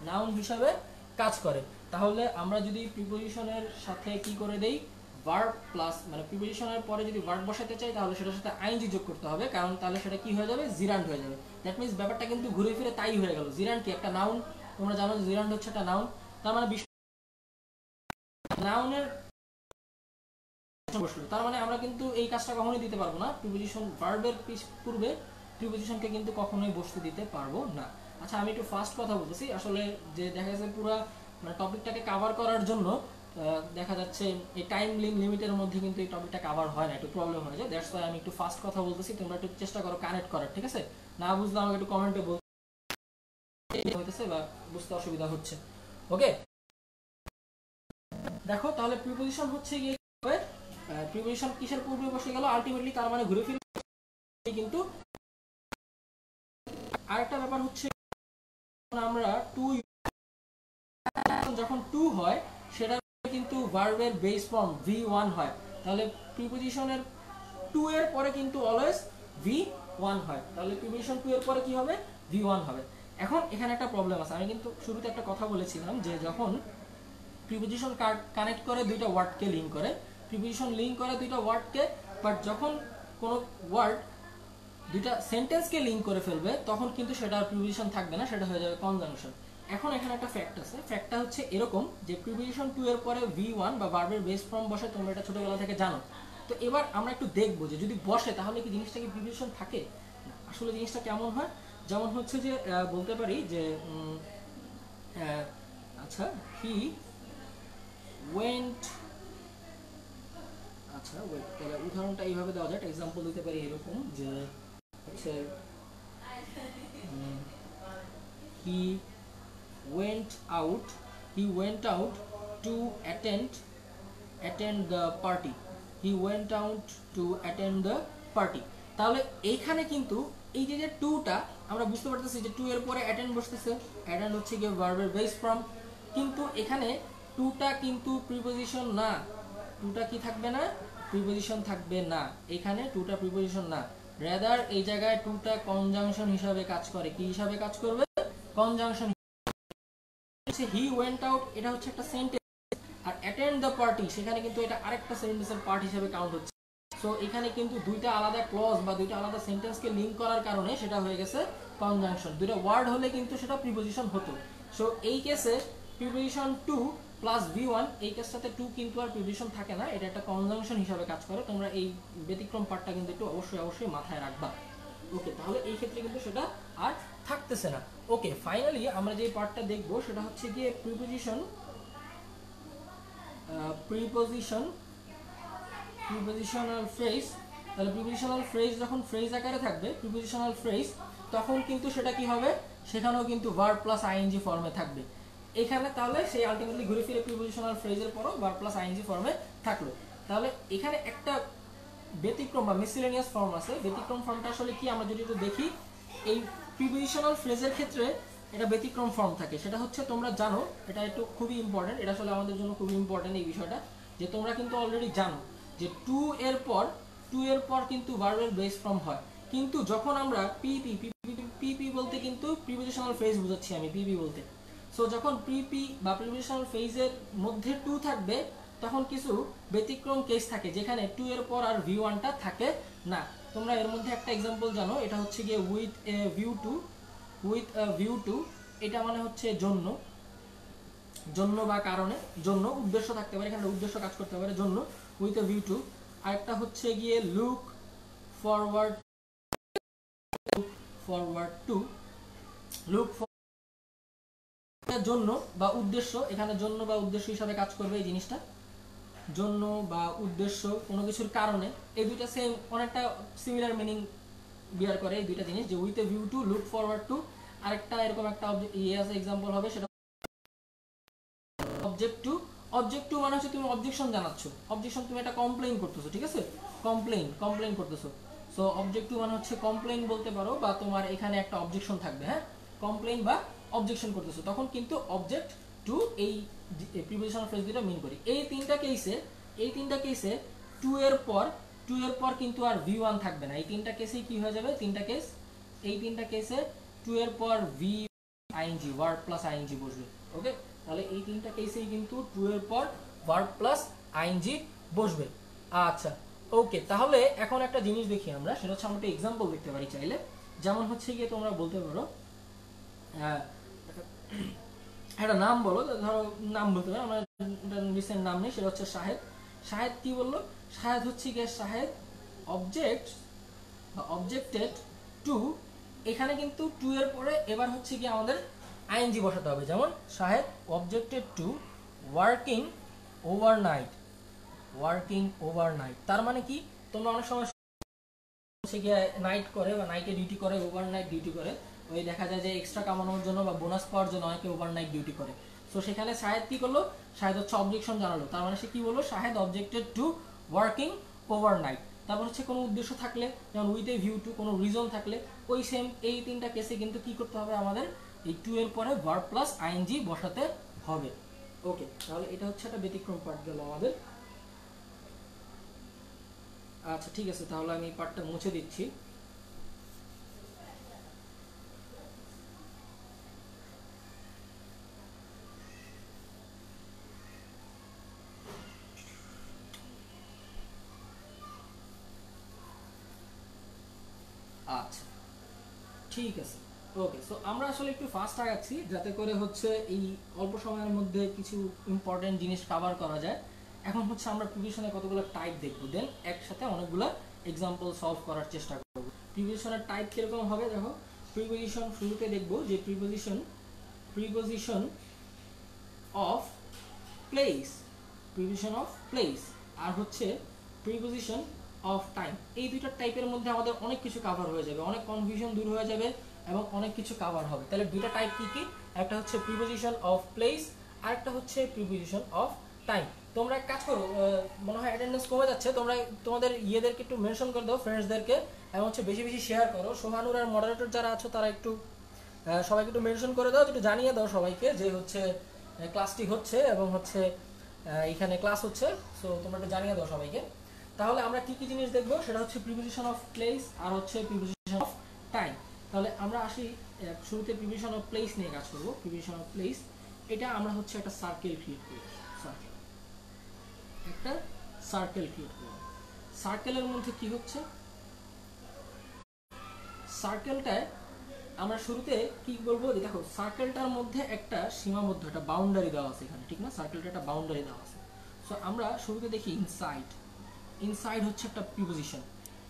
নাউন হিসাবে কাজ করে। তাহলে আমরা যদি প্রিপোজিশনের সাথে কি করে দেই, ভার্ব প্লাস, মানে প্রিপোজিশনের পরে যদি ভার্ব বসাতে চাই তাহলে সেটার সাথে আইএনজি যোগ করতে হবে, কারণ তাহলে সেটা কি হয়ে যাবে, জিরান্ড হয়ে যাবে। দ্যাট মিন্স ব্যাপারটা কিন্তু ঘুরে ফিরে তাই হয়ে গেল। জিরান্ড কি একটা নাউন, তোমরা জানো জিরান্ড হচ্ছে একটা নাউন, তার মানে নাউনের বসলো, তার মানে আমরা কিন্তু এই কাজটা কখনোই দিতে পারবো না, প্রিপোজিশন ভার্বের পূর্বে প্রিপোজিশনকে কিন্তু কখনোই বসতে দিতে পারবো না। আচ্ছা আমি একটু ফাস্ট কথা বলতেছি, আসলে যে দেখা যাচ্ছে পুরো মানে টপিকটাকে কভার করার জন্য দেখা যাচ্ছে এই টাইম লিমিটের মধ্যে কিন্তু এই টপিকটা কভার হয় না, একটু প্রবলেম হয়ে যায়, দ্যাটস ওয়াই আমি একটু ফাস্ট কথা বলতেছি, তোমরা একটু চেষ্টা করো কানেক্ট করার, ঠিক আছে? না বুঝলে আমাকে একটু কমেন্টে বলতে হইতেছে বা বুঝতে অসুবিধা হচ্ছে। ওকে, দেখো তাহলে প্রিপোজিশন হচ্ছে গিয়ে প্রিপোজিশন কিসের পূর্বে বসে গেল আলটিমেটলি, তার মানে ঘুরে ফিরে কিন্তু। আরেকটা ব্যাপার হচ্ছে আমরা টু যখন টু হয় সেটা কিন্তু ভার্বের বেস ফর্ম V1 হয়, তাহলে প্রিপোজিশনের টু এর পরে কিন্তু অলওয়েজ V1 হয়, তাহলে প্রিপোজিশন টু এর পরে কি হবে V1 হবে। এখন এখানে একটা প্রবলেম আছে, আমি কিন্তু শুরুতে একটা কথা বলেছিলাম যে যখন প্রিপোজিশন কানেক্ট করে দুইটা ওয়ার্ডকে লিঙ্ক করে, প্রিপোজিশন লিঙ্ক করে দুইটা ওয়ার্ডকে, বাট যখন কোনো ওয়ার্ড দুইটা সেন্টেন্সকে লিঙ্ক করে ফেলবে তখন কিন্তু সেটা আর প্রিপোজিশন থাকবে না, সেটা হয়ে যাবে কনজাংশন। এখন এখানে একটা ফ্যাক্ট আছে, ফ্যাক্টটা হচ্ছে এরকম যে প্রিপোজিশন টু এর পরে V1 বা ভার্বের বেস ফর্ম বসে, তোমরা এটা ছোটবেলা থেকে জানো। তো এবার আমরা একটু দেখবো যে যদি বসে তাহলে কি জিনিসটা কি প্রিপোজিশন থাকে না, আসলে জিনিসটা কেমন হয়। যেমন হচ্ছে যে বলতে পারি যে আচ্ছা হি ওয়েন্ট, আচ্ছা ওয়েট, তাহলে উদাহরণটা এইভাবে দেওয়া যায়, এক্সাম্পল দিতে পারি এরকম যে হচ্ছে he went out to attend the party, he went out to attend the party। তাহলে এইখানে কিন্তু এই যে টুটা আমরা বুঝতে পারতেছি যে টু এর পরে অ্যাটেন্ড বসতেছে, অ্যাটেন্ড হচ্ছে গিয়ে ভার্বের বেস ফর্ম, কিন্তু এখানে টুটা কিন্তু প্রিপোজিশন না, টুটা কি থাকবে না, প্রিপোজিশন থাকবে না, এখানে টুটা প্রিপোজিশন না, রাদার এই জায়গায় টুটা কনজাংশন হিসাবে কাজ করে। কি হিসাবে কাজ করবে, কনজাংশন। হি ওয়েন্ট আউট এটা হচ্ছে একটা সেন্টেন্স, আর অ্যাটেন্ড দ্য পার্টি সেখানে কিন্তু এটা আরেকটা সেন্টেন্সের পার্ট হিসাবে কাউন্ট হচ্ছে। সো এখানে কিন্তু দুইটা আলাদা ক্লজ বা দুইটা আলাদা সেন্টেন্সকে লিঙ্ক করার কারণে সেটা হয়ে গেছে কনজাংশন। দুইটা ওয়ার্ড হলে কিন্তু সেটা প্রিপোজিশন হতো। সো এই কেসে প্রিপোজিশন টু প্লাস V1, এই কেসটাতে টু কিন্তু আর প্রিপোজিশন থাকে না, এটা একটা কনজাংশন হিসাবে কাজ করে। তোমরা এই ব্যতিক্রম পার্টটা কিন্তু একটু অবশ্যই মাথায় রাখবা। ওকে, তাহলে এই ক্ষেত্রে কিন্তু সেটা আর থাকতেছে না। ওকে, ফাইনালি আমরা যে পার্টটা দেখব সেটা হচ্ছে গিয়ে প্রিপোজিশনাল ফ্রেজ। তাহলে প্রিপোজিশনাল ফ্রেজ যখন ফ্রেজ আকারে থাকবে, প্রিপোজিশনাল ফ্রেজ, তখন কিন্তু সেটা কি হবে, সেখানেও কিন্তু ভার্ব প্লাস আইএনজি ফর্মে থাকবে এখানে। তাহলে সেই আলটিমেটলি ঘুরে ফিরে প্রিপোজিশনাল ফ্রেজের পরও ভার্ব প্লাস আইএনজি ফর্মে থাকলো। তাহলে এখানে একটা ব্যতিক্রম বা মিসেলেনিয়াস ফর্ম আছে। ব্যতিক্রম ফর্মটা আসলে কি আমরা যদি একটু দেখি, এই প্রিপোজিশনাল ফ্রেজের ক্ষেত্রে এটা ব্যতিক্রম ফর্ম থাকে। সেটা হচ্ছে তোমরা জানো, এটা একটু খুবই ইম্পর্টেন্ট, এটা আসলে আমাদের জন্য খুবই ইম্পর্টেন্ট এই বিষয়টা, যে তোমরা কিন্তু অলরেডি জানো যে টু এর পর কিন্তু ভার্বের বেস ফর্ম হয়। কিন্তু যখন আমরা পিপি বলতে কিন্তু প্রিপোজিশনাল ফ্রেজ বোঝাচ্ছি আমি, পিপি বলতে। সো যখন পিপি বা প্রিপোজিশনাল ফ্রেজের মধ্যে টু থাকবে তখন কিছু ব্যতিক্রম কেস থাকে যেখানে টু এর পর আর V1টা থাকে না। তোমরা এর মধ্যে একটা এক্সাম্পল জানো, এটা হচ্ছে গিয়ে উইথ এ ভিউ টু, এটা মানে হচ্ছে জন্য বা কারণে, জন্য উদ্দেশ্য থাকতে পারে, এখানে উদ্দেশ্য কাজ করতে পারে, জন্য উইথ এ ভিউ টু। আরেকটা হচ্ছে গিয়ে লুক ফরওয়ার্ড টু, লুক জন্য বা উদ্দেশ্য, এখানে জন্য বা উদ্দেশ্য হিসাবে কাজ করবে এই জিনিসটা, জন্য বা উদ্দেশ্য কোনো কিছুর কারণে। এই দুইটা সেম অনেকটা সিমিলার মিনিং বিয়ার করে এই দুইটা জিনিস, যে with a view two, look forward to. আরেকটা এরকম একটা আছে এক্সাম্পল হবে, সেটা অবজেক্ট টু মানে হচ্ছে তুমি অবজেকশন জানাচ্ছ, অবজেকশন তুমি একটা কমপ্লেইন করতেছো, ঠিক আছে, কমপ্লেইন করতেছো। সো অবজেক্ট টু মানে হচ্ছে কমপ্লেইন বলতে পারো, বা তোমার এখানে একটা অবজেকশন থাকবে, হ্যাঁ, কমপ্লেইন বা অবজেকশন করতেছো, তখন কিন্তু অবজেক্ট টু এই প্রিপোজিশনাল ফ্রেজ দুটো মিন করি। এই তিনটা কেসে টু এর পর কিন্তু আর V1 থাকবে না। এই তিনটা কেসেই কি হয়ে যাবে, এই তিনটা কেসে টু এর পর আইএনজি, ভার্ব প্লাস আইএনজি বসবে। ওকে, তাহলে এই তিনটা কেসেই কিন্তু টু এর পর ভার্ব প্লাস আইএনজি বসবে। আচ্ছা, ওকে, তাহলে এখন একটা জিনিস দেখি আমরা, সেটা হচ্ছে আমরা একটা এক্সাম্পল দেখতে পারি চাইলে। যেমন হচ্ছে গিয়ে তোমরা বলতে পারো একটা নাম বলো, ধরো নাম বলতে পারো, আমরা রিসেন্ট নাম নেই, সেটা হচ্ছে শাহেদ কি বললো, শাহেদ হচ্ছে গিয়ে শাহেদ অবজেক্টেড টু, এখানে কিন্তু টু এর পরে এবার হচ্ছে গিয়ে আমাদের আইএনজি বসাতে হবে। যেমন Shahed objected to working overnight, তার মানে কি, তোমরা অনেক সময় হচ্ছে গিয়ে নাইট করে বা নাইটে ডিউটি করে, ওভারনাইট ডিউটি করে, ওই দেখা যায় যে এক্সট্রা কামানোর জন্য বা বোনাস পাওয়ার জন্য অনেকে ওভারনাইট ডিউটি করে। সো সো সেখানে শাহেদ কি করলো, শাহেদ হচ্ছে অবজেকশন জানালো, তার মানে সে কি বললো, Shahed objected to working overnight. তারপর হচ্ছে কোনো উদ্দেশ্য থাকলে, যেমন উইথ এ ভিউ টু, কোনো রিজন থাকলে, ওই সেম এই তিনটা কেসে কিন্তু কি করতে হবে, আমাদের এই টু এর পরে ভার্ব প্লাস আইএনজি বসাতে হবে। ওকে, তাহলে এটা হচ্ছে একটা ব্যতিক্রম পার্ট গেল আমাদের। আচ্ছা ঠিক আছে, তাহলে আমি এই পার্টটা মুছে দিচ্ছি। আচ্ছা ঠিক আছে, ওকে। সো আমরা আসলে একটু ফাস্ট আগাচ্ছি যাতে করে হচ্ছে এই অল্প সময়ের মধ্যে কিছু ইম্পর্টেন্ট জিনিস কভার করা যায়। এখন হচ্ছে আমরা প্রিভিশনের কতগুলো টাইপ দেখব, দেন একসাথে অনেকগুলো এক্সাম্পল সলভ করার চেষ্টা করব। প্রিভিশনের টাইপ কিরকম হবে দেখো, প্রিপোজিশন শুরুতে দেখব যে preposition of place, preposition of place, আর হচ্ছে প্রিপোজিশন অফ টাইম। এই দুইটা টাইপের মধ্যে আমাদের অনেক কিছু কভার হয়ে যাবে, অনেক কনফিউশন দূর হয়ে যাবে এবং অনেক কিছু কভার হবে। তাহলে দুইটা টাইপ কি কি, একটা হচ্ছে প্রিপোজিশন অফ প্লেস, আর একটা হচ্ছে প্রিপোজিশন অফ টাইম। তোমরা এক কাজ করো, মনে হয় অ্যাটেন্ডেন্স কমে যাচ্ছে, তোমরা তোমাদের ইয়েদেরকে একটু মেনশন করে দাও, ফ্রেন্ডসদেরকে, এবং হচ্ছে বেশি বেশি শেয়ার করো। সোহানুর আর মডারেটর যারা আছো তারা একটু সবাইকে একটু মেনশন করে দাও, একটু জানিয়ে দাও সবাইকে যে হচ্ছে ক্লাসটি হচ্ছে এবং হচ্ছে এখানে ক্লাস হচ্ছে। সো তোমরা একটু জানিয়ে দাও সবাইকে। তাহলে আমরা কি কি জিনিস দেখবো, সেটা হচ্ছে প্রিপোজিশন অফ প্লেস আর হচ্ছে প্রিপোজিশন অফ টাইম। তাহলে আমরা আসি শুরুতে প্রিপোজিশন অফ প্লেস নিয়ে কাজ করবো। প্রিপোজিশন অফ প্লেস, এটা আমরা হচ্ছে একটা সার্কেল ক্রিয়েট করি, একটা সার্কেল ক্রিয়েট করি। সার্কেলের মধ্যে কি হচ্ছে, সার্কেলটায় আমরা শুরুতে কি বলবো, দেখো সার্কেলটার মধ্যে একটা সীমাবদ্ধ, একটা বাউন্ডারি দেওয়া আছে এখানে, ঠিক না, সার্কেলটা একটা বাউন্ডারি দেওয়া আছে। সো আমরা শুরুতে দেখি ইনসাইড। ইনসাইড হচ্ছে একটা প্রিপোজিশন।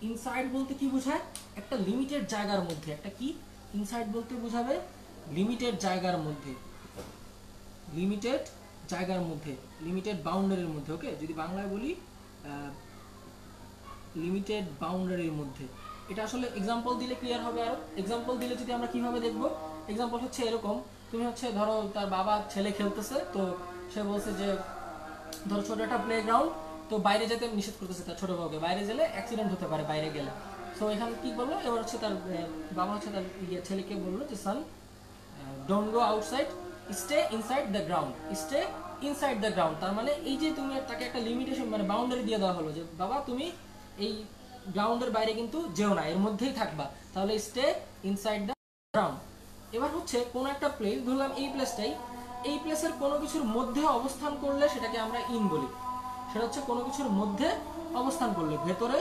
ইনসাইড বলতে কি বোঝায়, একটা লিমিটেড জায়গার মধ্যে, একটা কি, ইনসাইড বলতে বোঝাবে লিমিটেড জায়গার মধ্যে, লিমিটেড জায়গার মধ্যে, লিমিটেড বাউন্ডারির মধ্যে। ওকে, যদি বাংলায় বলি লিমিটেড বাউন্ডারির মধ্যে। এটা আসলে এক্সাম্পল দিলে ক্লিয়ার হবে। আরো এক্সাম্পল দিলে যদি আমরা কিভাবে দেখব, এক্সাম্পল হচ্ছে এরকম, তুমি হচ্ছে ধরো তার বাবা ছেলে খেলতেছে, তো সে বলছে যে ধরো ছোট একটা প্লেগ্রাউন্ড, তো বাইরে যেতে নিষেধ করতেছে তার ছোট বাবুকে, বাইরে গেলে অ্যাক্সিডেন্ট হতে পারে বাইরে গেলে। সো এখানে কি বললো, এবার হচ্ছে তার বাবা হচ্ছে তার ছেলেকে বললো যে son don't go outside, stay inside the ground, stay inside the ground. তার মানে এই যে তুমি তাকে একটা লিমিটেশন মানে বাউন্ডারি দিয়ে দেওয়া হলো যে বাবা তুমি এই গ্রাউন্ডের বাইরে কিন্তু যেও না, এর মধ্যেই থাকবা, তাহলে স্টে ইনসাইড দ্য গ্রাউন্ড। এবার হচ্ছে কোনো একটা প্লেস, ধরলাম এই প্লেসটাই, এই প্লেসের কোনো কিছুর মধ্যে অবস্থান করলে সেটাকে আমরা ইন বলি। সেটা হচ্ছে কোনো কিছুর মধ্যে অবস্থান করলে, ভেতরে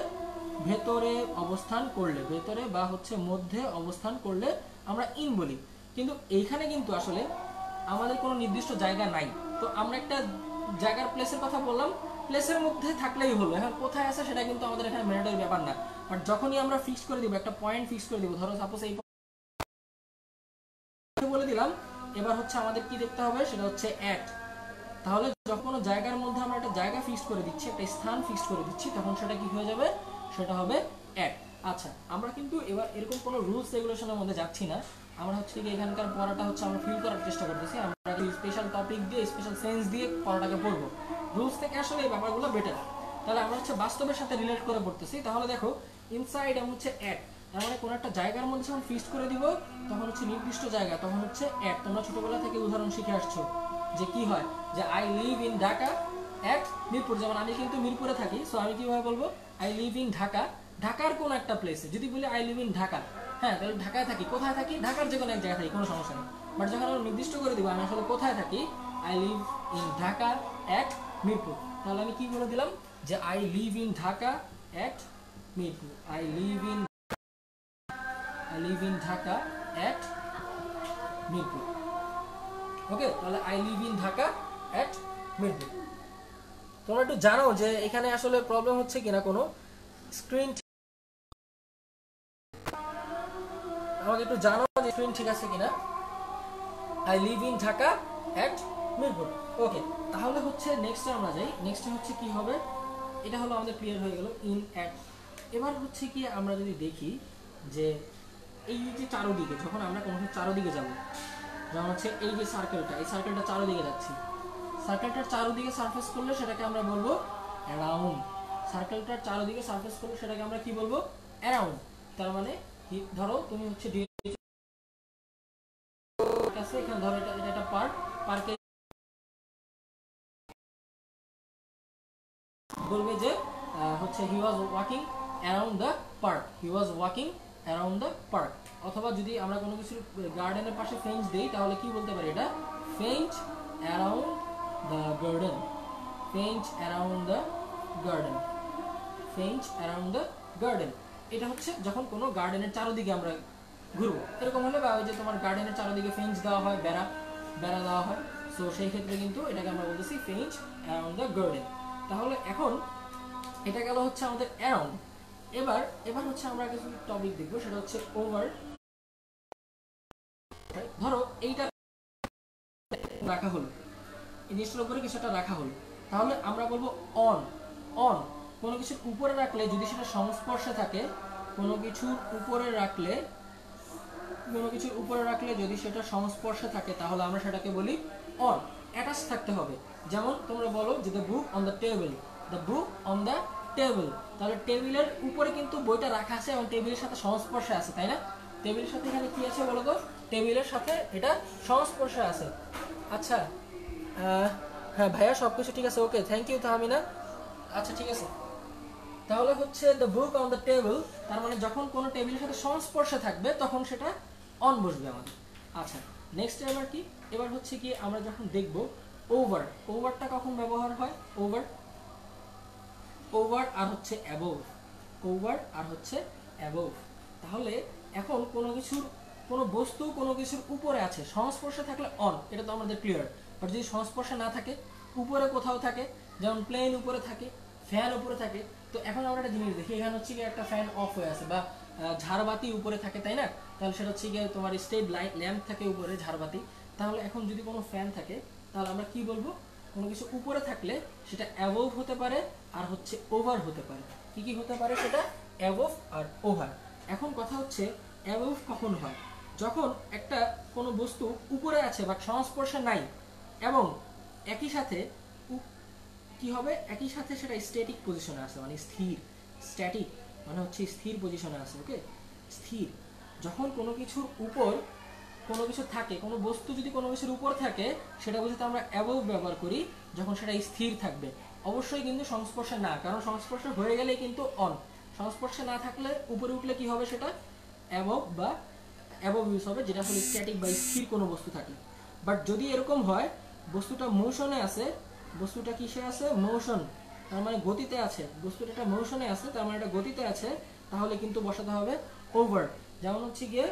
ভেতরে অবস্থান করলে, ভেতরে বা হচ্ছে মধ্যে অবস্থান করলে আমরা ইন বলি। কিন্তু এইখানে কিন্তু আসলে আমাদের কোনো নির্দিষ্ট জায়গা নাই, তো আমরা একটা জায়গার প্লেসের কথা বললাম, প্লেসের মধ্যে থাকলেই হলো। এখন কোথায় আছে সেটা কিন্তু আমাদের এখানে ম্যাটারের ব্যাপার না, বাট যখনই আমরা ফিক্স করে দিব, একটা পয়েন্ট ফিক্স করে দিব, ধরো সাপোজ এই বলে দিলাম, এবার হচ্ছে আমাদের কি দেখতে হবে, সেটা হচ্ছে অ্যাট। তাহলে যখন কোনো জায়গার মধ্যে আমরা একটা জায়গা ফিক্স করে দিচ্ছি, একটা স্থান ফিক্স করে দিচ্ছি, তখন সেটা কি হয়ে যাবে, সেটা হবে অ্যাট। আচ্ছা, আমরা কিন্তু এবার এরকম কোনো রুলস রেগুলেশনের মধ্যে যাচ্ছি না, আমরা হচ্ছে কি এখানকার পড়াটা হচ্ছে আমরা ফিল করার চেষ্টা করতেছি, আমরা স্পেশাল টপিক দিয়ে স্পেশাল সেন্স দিয়ে পড়াটাকে পড়বো। রুলস থেকে আসলে এই ব্যাপারগুলো বেটার। তাহলে আমরা হচ্ছে বাস্তবের সাথে রিলেট করে পড়তেছি। তাহলে দেখো ইনসাইড এবং হচ্ছে অ্যাট, তার মানে কোনো একটা জায়গার মধ্যে যখন ফিক্স করে দিব, তখন হচ্ছে নির্দিষ্ট জায়গা, তখন হচ্ছে অ্যাট। তোমরা ছোটবেলা থেকে উদাহরণ শিখে আসছো যে কি হয়, যে I live in Dhaka at Mirpur, যেমন আমি কিন্তু মিরপুরে থাকি, সো আমি কিভাবে বলবো, আই লিভ ইন ঢাকা, ঢাকার কোন একটা প্লেসে। যদি বলি আই লিভ ইন ঢাকা, হ্যাঁ তাহলে ঢাকায় থাকি, কোথায় থাকি, ঢাকার যে কোনো এক জায়গায় থাকি, কোনো সমস্যা নেই। বাট যখন আমরা নির্দিষ্ট করে দিব আমি আসলে কোথায় থাকি, I live in Dhaka at Mirpur, তাহলে আমি কি বলে দিলাম, যে I live in Dhaka at Mirpur, I live in Dhaka at Mirpur. Okay, তাহলে I live in Dhaka at Mirpur. তোমরা একটু জানো যে এখানে আসলে প্রবলেম হচ্ছে কিনা, কোনো স্ক্রিন আমাকে একটু জানো যে স্ক্রিন ঠিক আছে কিনা। I live in Dhaka at Mirpur. Okay, তাহলে হচ্ছে নেক্সটে আমরা যাই। নেক্সটে হচ্ছে কি হবে, এটা হলো আমাদের ক্লিয়ার হয়ে গেল ইন অ্যাট। এবার হচ্ছে কি আমরা যদি দেখি যে এই যে চারোদিকে, যখন আমরা কোনো চারোদিকে যাব, যেমন হচ্ছে এই যে সার্কেলটা, এই সার্কেলটা চারদিকে যাচ্ছে, সার্কেলটার চারদিকে সারফেস করলে সেটাকে আমরা বলবো অ্যারাউন্ড। সার্কেলটার চারদিকে সারফেস করলে সেটাকে আমরা কি বলবো? অ্যারাউন্ড। তার মানে ধরো তুমি হচ্ছে আছে, এখানে ধরো এটা এটা একটা পার্ক, পার্কে বলবে যে হচ্ছে he was walking around the park, he was walking around the park. অথবা যদি আমরা কোনো কিছু গার্ডেনের পাশে ফেঞ্চ দেই তাহলে কি বলতে পারি? এটা french around the garden, french around the garden, french around the garden. এটা হচ্ছে যখন কোনো গার্ডেনের চারদিকে আমরা ঘুরবো, এরকম হলে, বা ওই যে তোমার গার্ডেনের চারদিকে ফেঞ্চ দেওয়া হয়, বেড়া বেড়া দেওয়া হয়, সো সেই ক্ষেত্রে কিন্তু এটাকে আমরা বলতেছি ফেঞ্চ অ্যারাউন্ড দ্য গার্ডেন। তাহলে এখন এটা গেল হচ্ছে আমাদের অ্যারাউন্ড। এবার এবার হচ্ছে আমরা কিছু টপিক দেখবো, সেটা হচ্ছে ওভার। ধরো এইটা রাখা হলো, এই জিনিসটার উপরে কিছুটা রাখা হলো, তাহলে আমরা বলবো অন। অন কোনো কিছুর উপরে রাখলে যদি সেটা সংস্পর্শে থাকে, কোনো কিছুর উপরে রাখলে, কোনো কিছুর উপরে রাখলে যদি সেটা সংস্পর্শে থাকে তাহলে আমরা সেটাকে বলি অন। অ্যাটাচ থাকতে হবে। যেমন তোমরা বলো যে the book on the table, the book on the table, তাহলে টেবিলের উপরে কিন্তু বইটা রাখা আছে এবং টেবিলের সাথে সংস্পর্শে আছে, তাই না? টেবিলের সাথে এখানে কি আছে বলো তো? টেবিলের সাথে এটা সংস্পর্শে আছে। আচ্ছা, হ্যাঁ ভাইয়া সব কিছু ঠিক আছে, ওকে, থ্যাংক ইউ তাহমিনা। আচ্ছা ঠিক আছে, তাহলে হচ্ছে the book on the table, তার মানে যখন কোনো টেবিলের সাথে সংস্পর্শে থাকবে তখন সেটা অন বসবে আমাদের। আচ্ছা, নেক্সট এবার কি? এবার হচ্ছে কি আমরা যখন দেখব ওভার, ওভারটা কখন ব্যবহার হয়? ওভার, ওভার আর হচ্ছে অ্যাবোভ, ওভার আর হচ্ছে অ্যাবোভ। তাহলে এখন কোনো কিছুর, কোনো বস্তু কোনো কিছুর উপরে আছে, সংস্পর্শে থাকলে অন, এটা তো আমাদের ক্লিয়ার। বাট যদি সংস্পর্শে না থাকে, উপরে কোথাও থাকে, যেমন প্লেন উপরে থাকে, ফ্যান উপরে থাকে, তো এখন আমরা একটা জিনিস দেখি, এখানে হচ্ছে কি একটা ফ্যান অফ হয়ে আছে, বা ঝাড়বাতি উপরে থাকে, তাই না? তাহলে সেটা হচ্ছে গিয়ে তোমার স্টেট লাইট ল্যাম্প থাকে উপরে, ঝাড়বাতি। তাহলে এখন যদি কোনো ফ্যান থাকে তাহলে আমরা কি বলবো? কোনো কিছু উপরে থাকলে সেটা অ্যাবোভ হতে পারে আর হচ্ছে ওভার হতে পারে। কি কি হতে পারে সেটা? অ্যাবোভ আর ওভার। এখন কথা হচ্ছে অ্যাবোভ কখন হয়? যখন একটা কোনো বস্তু উপরে আছে বা সংস্পর্শে নাই এবং একই সাথে কি হবে? একই সাথে সেটা স্ট্যাটিক পজিশনে আছে, মানে স্থির। স্ট্যাটিক মানে হচ্ছে স্থির পজিশনে আছে, ওকে, স্থির। যখন কোনো কিছুর উপর কোনো কিছু থাকে, কোনো বস্তু যদি কোনো কিছুর উপর থাকে সেটা বোঝাতে আমরা অ্যাবোভ ব্যবহার করি, যখন সেটা স্থির থাকবে। অবশ্যই কিন্তু সংস্পর্শে না, কারণ সংস্পর্শে হয়ে গেলে কিন্তু অন। সংস্পর্শে না থাকলে উপরে উঠলে কি হবে? সেটা অ্যাবোভ বা অ্যাবোভ ইউজ হবে, যেটা আসলে স্ট্যাটিক বা স্থির কোনো বস্তু থাকলে। বাট যদি এরকম হয় বস্তুটা মোশনে আছে, বস্তুটা কিসে আছে? মোশন, তার মানে গতিতে আছে, বস্তুটা একটা মোশনে আছে, তার মানে এটা গতিতে আছে, তাহলে কিন্তু বসাতে হবে ওভার। যেমন হচ্ছে গিয়ে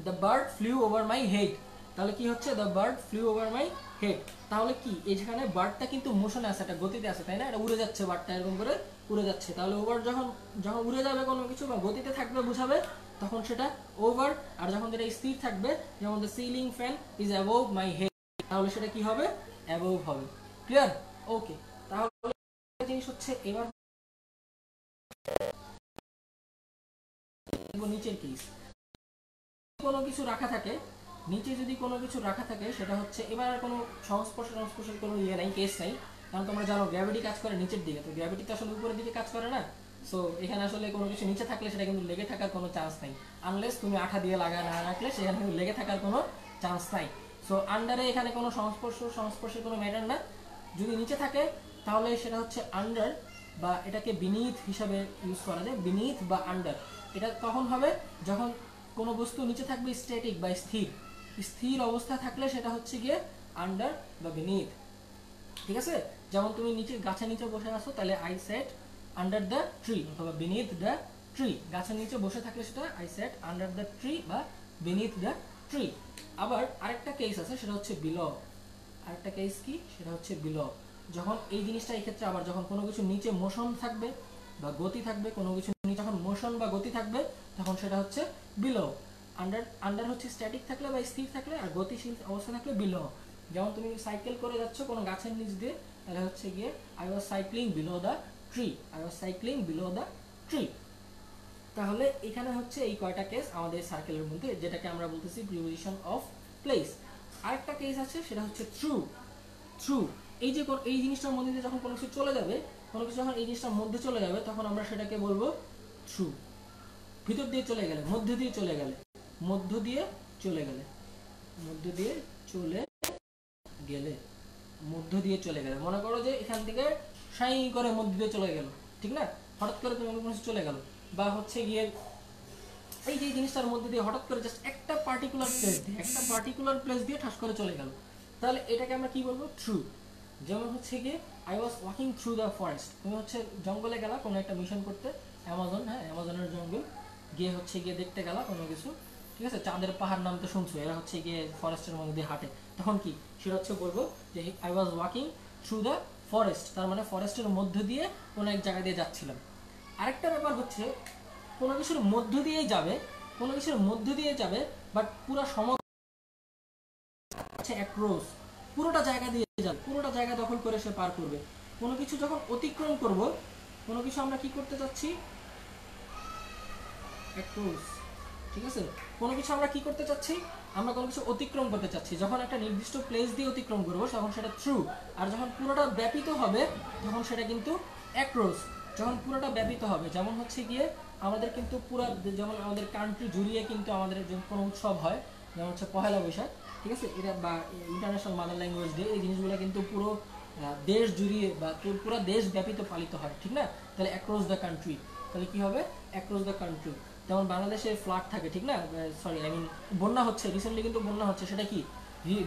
the bird flew over my head, তাহলে কি হচ্ছে? The bird flew over my head. তাহলে কি এখানে বার্ডটা কিন্তু মোশনে আছে, এটা গতিতে আছে, তাই না? এটা উড়ে যাচ্ছে, বার্ডটা এরকম করে উড়ে যাচ্ছে। তাহলে ওভার যখন যখন উড়ে যাবে কোনো কিছু বা গতিতে থাকবে বুঝাবে, তখন সেটা ওভার। আর যখন যেটা স্থির থাকবে, যেমন the ceiling fan is above my head, তাহলে সেটা কি হবে? অ্যাবোভ হবে। ক্লিয়ার? ওকে, তাহলে জিনিস হচ্ছে এবার নিচের কেস, কোনো কিছু রাখা থাকে, নিচে যদি কোনো কিছু রাখা থাকে সেটা হচ্ছে, এবার আর কোনো সংস্পর্শের কোনো ইয়ে নাই, কেস নাই, কারণ তোমরা জানো গ্র্যাভিটি কাজ করে নিচের দিকে, তো গ্র্যাভিটি তো আসলে উপরের দিকে কাজ করে না। সো এখানে আসলে কোনো কিছু নিচে থাকলে সেটা কিন্তু লেগে থাকার কোনো চান্স নাই, আনলেস তুমি আঠা দিয়ে লাগা না রাখলে সেখানে কিন্তু লেগে থাকার কোনো চান্স নাই। সো আন্ডারে এখানে কোনো সংস্পর্শের কোনো ম্যাটার না। যদি নিচে থাকে তাহলে সেটা হচ্ছে আন্ডার, বা এটাকে বিনিথ হিসাবে ইউজ করা যায়, বিনিথ বা আন্ডার। এটা কখন হবে? যখন কোনো বস্তু নিচে থাকবে স্ট্যাটিক বা স্থির, স্থির অবস্থা থাকলে সেটা হচ্ছে গিয়ে আন্ডার বা বিনিথ। ঠিক আছে? যেমন তুমি নিচে গাছের নিচে বসে আছো, তাহলে I set under the tree অথবা বিনিথ দ্য ট্রি। গাছের নিচে বসে থাকলে সেটা I set under the tree বা বিনিথ দ্য ট্রি। আবার আরেকটা কেস আছে, সেটা হচ্ছে বিলো। আরেকটা কেস কি? সেটা হচ্ছে বিলো। যখন এই জিনিসটা এই ক্ষেত্রে আবার যখন কোনো কিছু নিচে মোশন থাকবে বা গতি থাকবে, কোনো কিছু নিচে যখন মোশন বা গতি থাকবে তখন সেটা হচ্ছে বিলো। আন্ডার হচ্ছে স্ট্যাটিক থাকলে বা স্থির থাকলে, আর গতিশীল অবস্থা থাকলে বিলো। যেমন তুমি সাইকেল করে যাচ্ছ কোনো গাছের নিচ দিয়ে, তাহলে হচ্ছে গিয়ে I was cycling below the tree, I was cycling below the tree. তাহলে এখানে হচ্ছে এই কয়টা কেস আমাদের সার্কেলের মধ্যে, যেটাকে আমরা বলতেছি প্রিপোজিশন অফ প্লেস। আরেকটা কেস আছে সেটা হচ্ছে ট্রু। ট্রু এই যে এই জিনিসটার মধ্যে দিয়ে যখন কোনো কিছু চলে যাবে, কোনো কিছু যখন এই জিনিসটার মধ্যে চলে যাবে তখন আমরা সেটাকে বলবো ট্রু। ভিতর দিয়ে চলে গেলে, মধ্য দিয়ে চলে গেলে, মধ্য দিয়ে চলে গেলে, মধ্য দিয়ে চলে গেলে, মধ্য দিয়ে চলে গেলে, মনে করো যে এখান থেকে সাই করে মধ্য দিয়ে চলে গেল, ঠিক না, হঠাৎ করে তুমি কোনো কিছু চলে গেল, বা হচ্ছে গিয়ে এই যে জিনিসটার মধ্যে দিয়ে হঠাৎ করে জাস্ট একটা পার্টিকুলার প্লেস দিয়ে ঠাস করে চলে গেল, তাহলে এটাকে আমরা কি বলবো? ট্রু। যেমন হচ্ছে গিয়ে I was walking through the forest, তুমি হচ্ছে জঙ্গলে গেলা কোনো একটা মিশন করতে, অ্যামাজন, হ্যাঁ অ্যামাজনের জঙ্গল গিয়ে হচ্ছে গিয়ে দেখতে গেলা কোনো কিছু, ঠিক আছে, চাঁদের পাহাড় নামতে শুনছো, এরা হচ্ছে গিয়ে ফরেস্টের মধ্যে দিয়ে হাঁটে, তখন কি সেটা হচ্ছে বলবো যে I was walking through the forest, তার মানে ফরেস্টের মধ্য দিয়ে কোনো এক জায়গা দিয়ে যাচ্ছিলাম। আরেকটা ব্যাপার হচ্ছে কোনো কিছুর মধ্য দিয়েই যাবে, কোনো কিছুর মধ্য দিয়ে যাবে বাট পুরো অ্যাক্রস, পুরোটা জায়গা দিয়ে যাবে, পুরোটা জায়গা দখল করে সে পার করবে। কোনো কিছু যখন অতিক্রম করব, কোনো কিছু আমরা কি করতে চাচ্ছি? অ্যাক্রস, ঠিক আছে, কোনো কিছু আমরা কি করতে চাচ্ছি? আমরা কোনো কিছু অতিক্রম করতে চাচ্ছি, যখন একটা নির্দিষ্ট প্লেস দিয়ে অতিক্রম করবো তখন সেটা ট্রু, আর যখন পুরোটা ব্যাপিত হবে তখন সেটা কিন্তু অ্যাক্রস। যখন পুরোটা ব্যাপিত হবে, যেমন হচ্ছে গিয়ে আমাদের কিন্তু পুরো, যেমন আমাদের কান্ট্রি জুড়িয়ে কিন্তু আমাদের কোনো উৎসব হয়, যেমন হচ্ছে পহেলা বৈশাখ, ঠিক আছে, এটা বা ইন্টারন্যাশনাল মাদার ল্যাঙ্গুয়েজ ডে, এই জিনিসগুলো কিন্তু পুরো দেশ জুড়িয়ে বা পুরো দেশ ব্যাপিত পালিত হয়, ঠিক না, তাহলে অ্যাক্রস দ্য কান্ট্রি, তাহলে কি হবে? Across the country. যেমন বাংলাদেশে ফ্লাড থাকে, ঠিক না, সরি আই মিন বন্যা হচ্ছে, রিসেন্টলি কিন্তু বন্যা হচ্ছে, সেটা কি